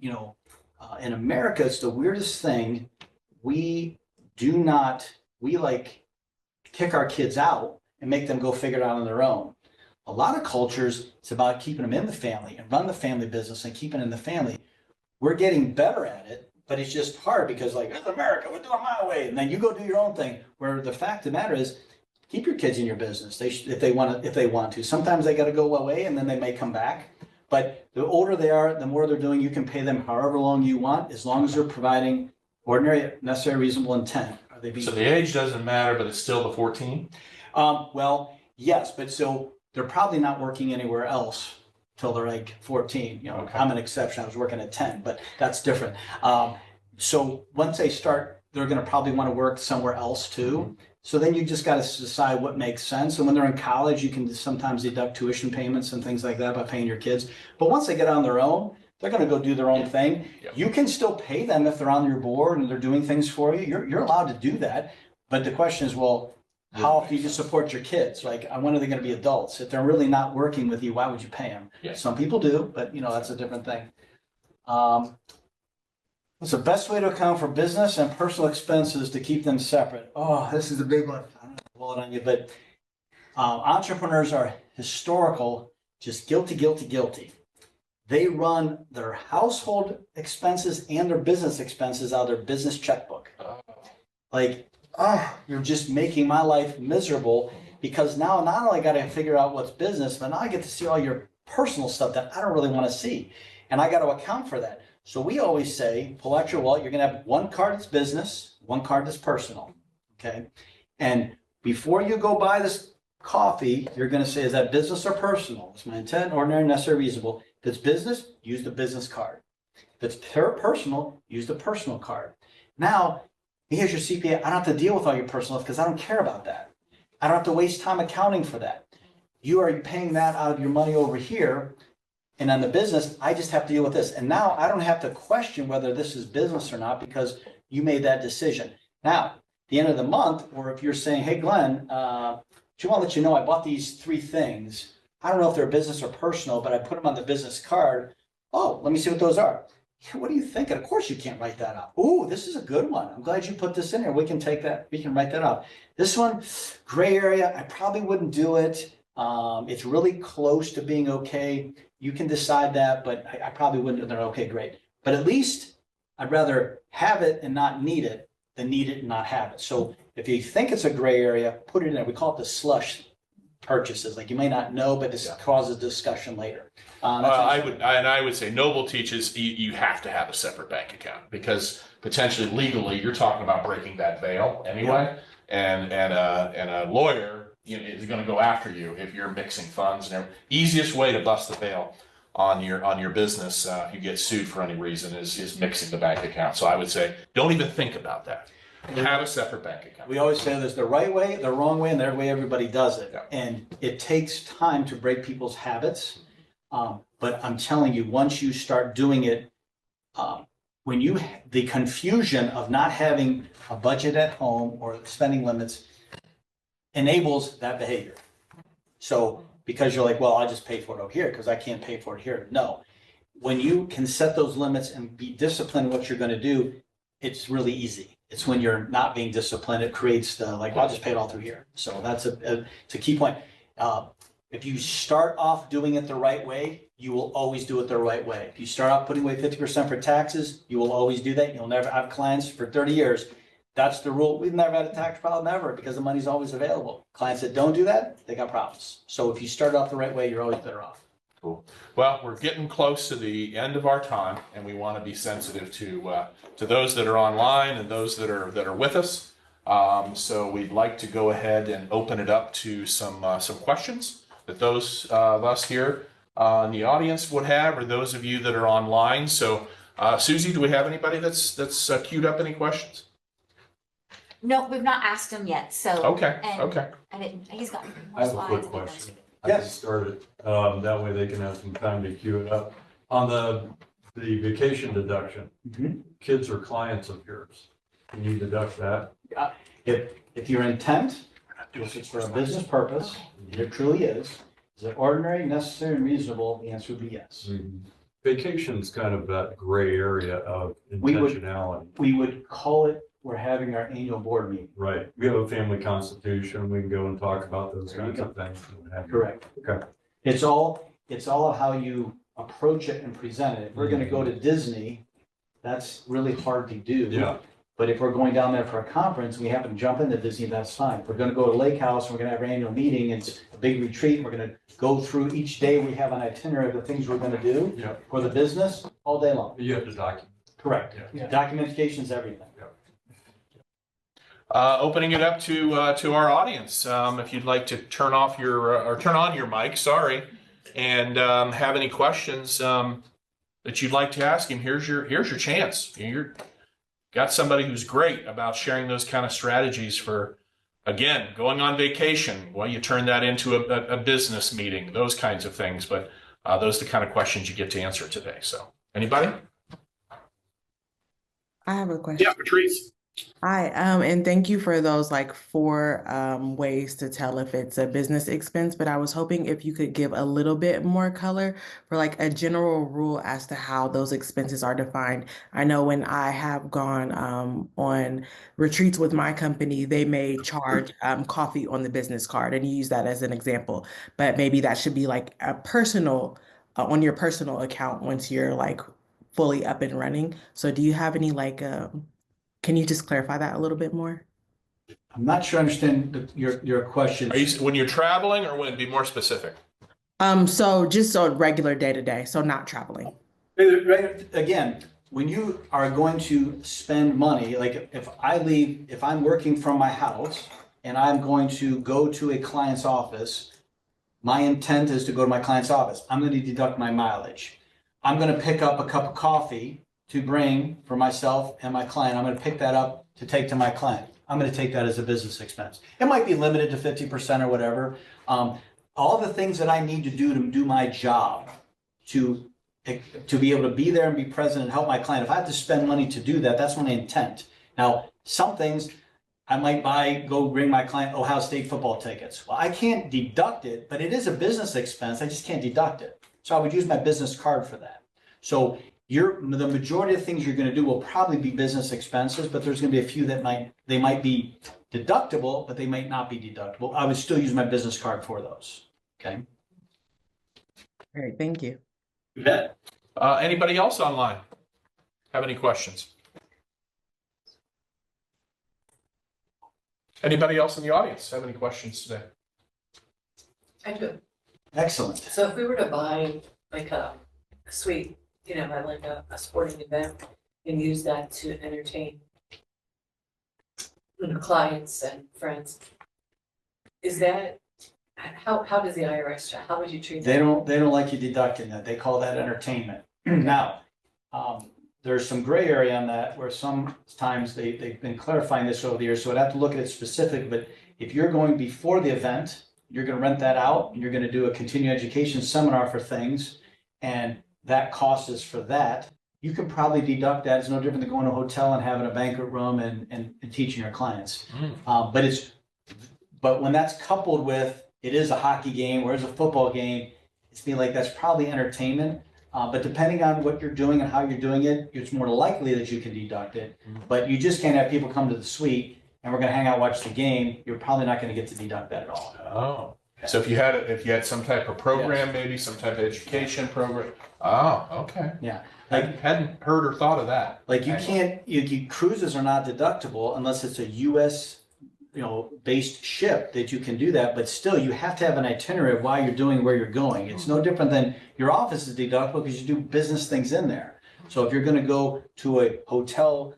in America, it's the weirdest thing. We like kick our kids out and make them go figure it out on their own. A lot of cultures, it's about keeping them in the family and run the family business and keeping in the family. We're getting better at it, but it's just hard because like, it's America, we're doing my way. And then you go do your own thing, where the fact of the matter is, keep your kids in your business. If they want to. Sometimes they got to go away and then they may come back. But the older they are, the more they're doing, you can pay them however long you want, as long as they're providing ordinary, necessary, reasonable intent. Are they being... So the age doesn't matter, but it's still the 14? Well, yes, but so they're probably not working anywhere else till they're like 14. You know, Okay. I'm an exception. I was working at 10, but that's different. So once they start, they're going to probably want to work somewhere else too. So then you just got to decide what makes sense. And when they're in college, you can sometimes deduct tuition payments and things like that by paying your kids. But once they get on their own, they're going to go do their own thing. Yep. You can still pay them if they're on your board and they're doing things for you. You're allowed to do that. But the question is, well, how do you support your kids? Like, when are they going to be adults? If they're really not working with you, why would you pay them? Yes. Some people do, but you know, that's a different thing. What's the best way to account for business and personal expenses to keep them separate? Oh, this is a big one. I don't know to pull it on you, but entrepreneurs are historical, just guilty. They run their household expenses and their business expenses out of their business checkbook. Like, you're just making my life miserable, because now not only got to figure out what's business, but now I get to see all your personal stuff that I don't really want to see. And I got to account for that. So we always say, pull out your wallet, you're going to have one card that's business, one card that's personal. Okay. And before you go buy this coffee, you're going to say, is that business or personal? It's my intent, ordinary, necessary, reasonable. If it's business, use the business card. If it's personal, use the personal card. Now, here's your CPA. I don't have to deal with all your personal because I don't care about that. I don't have to waste time accounting for that. You are paying that out of your money over here. And on the business, I just have to deal with this. And now I don't have to question whether this is business or not, because you made that decision. Now, at the end of the month, or if you're saying, hey, Glenn, just want to let you know I bought these 3 things. I don't know if they're business or personal, but I put them on the business card. Oh, let me see what those are. What are you thinking? Of course you can't write that out. Oh, this is a good one. I'm glad you put this in here. We can take that. We can write that out. This one, gray area, I probably wouldn't do it. It's really close to being okay. You can decide that, but I probably wouldn't. They're okay, great. But at least I'd rather have it and not need it than need it and not have it. So if you think it's a gray area, put it in there. We call it the slush purchases. Like, you may not know, but this causes discussion later. I would say Noble teaches you have to have a separate bank account, because potentially legally you're talking about breaking that veil anyway, and a lawyer, you know, is going to go after you if you're mixing funds. And easiest way to bust the veil on your business, if you get sued for any reason, is mixing the bank account. So I would say don't even think about that. Have a separate bank account. We always say there's the right way, the wrong way, and the way everybody does it. Yeah. And it takes time to break people's habits. But I'm telling you, once you start doing it, the confusion of not having a budget at home or spending limits enables that behavior. So because you're like, well, I'll just pay for it over here because I can't pay for it here. No, when you can set those limits and be disciplined in what you're going to do, it's really easy. It's when you're not being disciplined, it creates the like, well, I'll just pay it all through here. So that's it's a key point. If you start off doing it the right way, you will always do it the right way. If you start off putting away 50% for taxes, you will always do that. You'll never have clients for 30 years. That's the rule. We've never had a tax problem ever because the money's always available. Clients that don't do that, they got problems. So if you start off the right way, you're always better off. Cool. Well, we're getting close to the end of our time, and we want to be sensitive to those that are online and those that are with us. So we'd like to go ahead and open it up to some questions that those of us here in the audience would have, or those of you that are online. So, Susie, do we have anybody that's queued up any questions? No, we've not asked him yet, so. Okay, and okay. I didn't, he's got more I have a slides. quick and he knows. question. I can start it, that way they can have some time to queue it up. On the vacation deduction, kids are clients of yours. Can you deduct that? If your intent, if it's for a business purpose, and it truly is it ordinary, necessary, and reasonable? The answer would be yes. Vacation's kind of that gray area of We would- intentionality. We would call it we're having our annual board meeting. Right. We have a family constitution. We can go and talk about those There you kinds of things. Correct. Okay. It's all how you approach it and present it. If we're gonna go to Disney, that's really hard to do. Yeah. But if we're going down there for a conference, we happen to jump into Disney, that's fine. If we're gonna go to Lake House, and we're gonna have our annual meeting, it's a big retreat, and we're gonna go through each day, we have an itinerary of the things we're gonna do Yeah. for the business all day long. You have to document. Correct. Yeah. Documentation is everything. Opening it up to our audience. If you'd like to turn off your or turn on your mic, sorry, and have any questions that you'd like to ask him, here's your chance. You're got somebody who's great about sharing those kind of strategies for, again, going on vacation. Well, you turn that into a business meeting, those kinds of things. But those are the kind of questions you get to answer today. So, anybody? I have a question. Yeah, Patrice. Hi, and thank you for those like 4 ways to tell if it's a business expense, but I was hoping if you could give a little bit more color for like a general rule as to how those expenses are defined. I know when I have gone on retreats with my company, they may charge coffee on the business card, and you use that as an example, but maybe that should be like a personal on your personal account once you're like fully up and running. So do you have any like can you just clarify that a little bit more? I'm not sure I understand your question. Are you when you're traveling, or when be more specific? So just on regular day to day, so not traveling. Right, again, when you are going to spend money, like if I'm working from my house and I'm going to go to a client's office, my intent is to go to my client's office. I'm going to deduct my mileage. I'm going to pick up a cup of coffee to bring for myself and my client. I'm going to pick that up to take to my client. I'm going to take that as a business expense. It might be limited to 50% or whatever. All the things that I need to do my job to be able to be there and be present and help my client. If I have to spend money to do that, that's my intent. Now, some things I might go bring my client Ohio State football tickets. Well, I can't deduct it, but it is a business expense. I just can't deduct it. So I would use my business card for that. So the majority of things you're going to do will probably be business expenses, but there's going to be a few that might be deductible, but they might not be deductible. I would still use my business card for those. Okay. All right, thank you. You bet. Anybody else online have any questions? Anybody else in the audience have any questions today? I do. Excellent. So if we were to buy like a suite, at like a sporting event and use that to entertain clients and friends, is that, how does the IRS, how would you treat that? They don't like you deducting that. They call that entertainment. Now, there's some gray area on that where sometimes they've been clarifying this over the years, so I'd have to look at it specific, but if you're going before the event, you're gonna rent that out, and you're gonna do a continuing education seminar for things, and that cost is for that. You can probably deduct that. It's no different than going to a hotel and having a banquet room and teaching your clients. But when that's coupled with, it is a hockey game or it's a football game, it's being like, that's probably entertainment. But depending on what you're doing and how you're doing it, it's more likely that you can deduct it. But you just can't have people come to the suite and we're gonna hang out, watch the game. You're probably not gonna get to deduct that at all. Oh. So if you had some type of program, maybe some type of education program. Oh, okay. Yeah. I hadn't heard or thought of that. Like you can't, cruises are not deductible unless it's a US, based ship that you can do that, but still you have to have an itinerary of why you're doing where you're going. It's no different than your office is deductible because you do business things in there. So if you're gonna go to a hotel,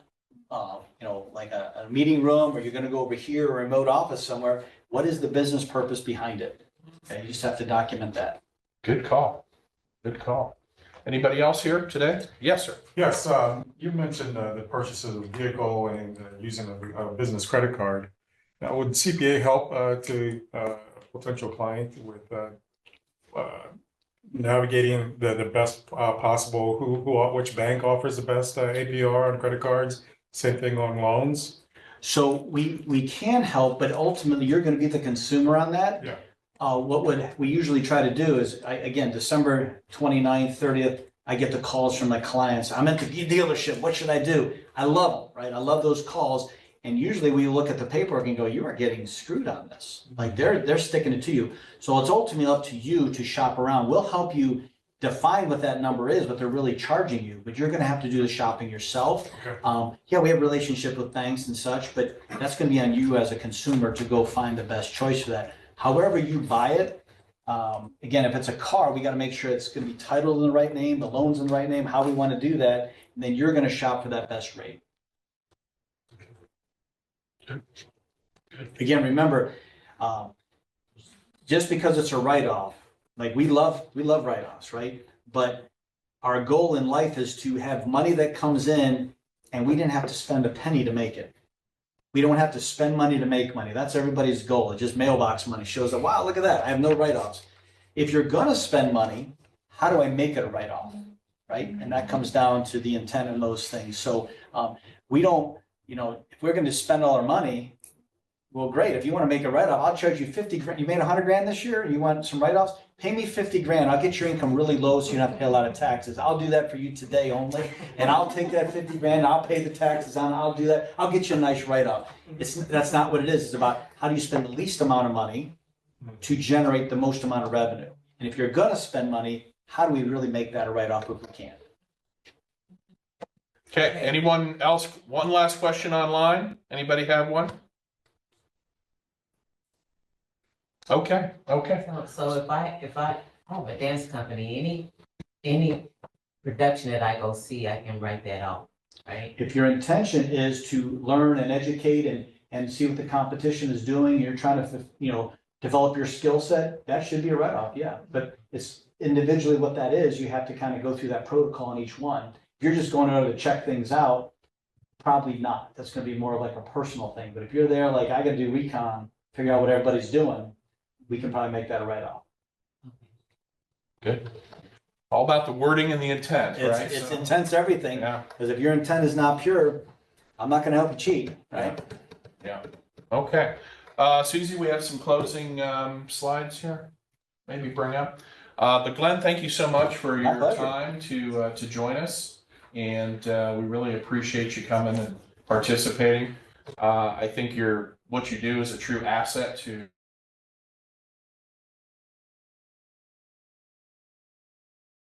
like a meeting room, or you're gonna go over here or a remote office somewhere, what is the business purpose behind it? Okay, you just have to document that. Good call. Good call. Anybody else here today? Yes, sir. Yes, you mentioned the purchase of a vehicle and using a business credit card. Now, would CPA help to a potential client with navigating the best possible, which bank offers the best APR on credit cards? Same thing on loans? So we can help, but ultimately you're going to be the consumer on that. Yeah. What we usually try to do is, again, December 29th, 30th, I get the calls from my clients. I'm at the dealership. What should I do? I love them, right? I love those calls. And usually we look at the paperwork and go, you are getting screwed on this. Like they're sticking it to you. So it's ultimately up to you to shop around. We'll help you define what that number is, what they're really charging you, but you're going to have to do the shopping yourself. Okay. Yeah, we have a relationship with banks and such, but that's going to be on you as a consumer to go find the best choice for that. However you buy it, again, if it's a car, we got to make sure it's going to be titled in the right name, the loan's in the right name, how we want to do that, and then you're going to shop for that best rate. Again, remember, just because it's a write-off, like we love write-offs, right? But our goal in life is to have money that comes in and we didn't have to spend a penny to make it. We don't have to spend money to make money. That's everybody's goal. It's just mailbox money shows up. Wow, look at that. I have no write-offs. If you're going to spend money, how do I make it a write-off, right? And that comes down to the intent and those things. So we don't, if we're going to spend all our money, well, great. If you want to make a write-off, I'll charge you 50 grand. You made 100 grand this year and you want some write-offs? Pay me 50 grand. I'll get your income really low so you don't have to pay a lot of taxes. I'll do that for you today only. And I'll take that 50 grand. And I'll pay the taxes on it. I'll do that. I'll get you a nice write-off. That's not what it is. It's about how do you spend the least amount of money to generate the most amount of revenue. And if you're going to spend money, how do we really make that a write-off if we can? Okay, anyone else? One last question online. Anybody have one? Okay. So if I have a dance company, any production that I go see, I can write that off, right? If your intention is to learn and educate and see what the competition is doing, you're trying to, develop your skill set, that should be a write-off, yeah. But it's individually what that is, you have to kind of go through that protocol on each one. If you're just going over to check things out, probably not. That's going to be more like a personal thing. But if you're there, like I got to do recon, figure out what everybody's doing, we can probably make that a write-off. Good. All about the wording and the intent, right? It's intent's everything. Yeah. Because if your intent is not pure, I'm not going to help you cheat, right? Yeah. Okay. Susie, we have some closing slides here. Maybe bring up. But Glenn, thank you so much for My your pleasure. time to join us, and we really appreciate you coming and participating. I think what you do is a true asset to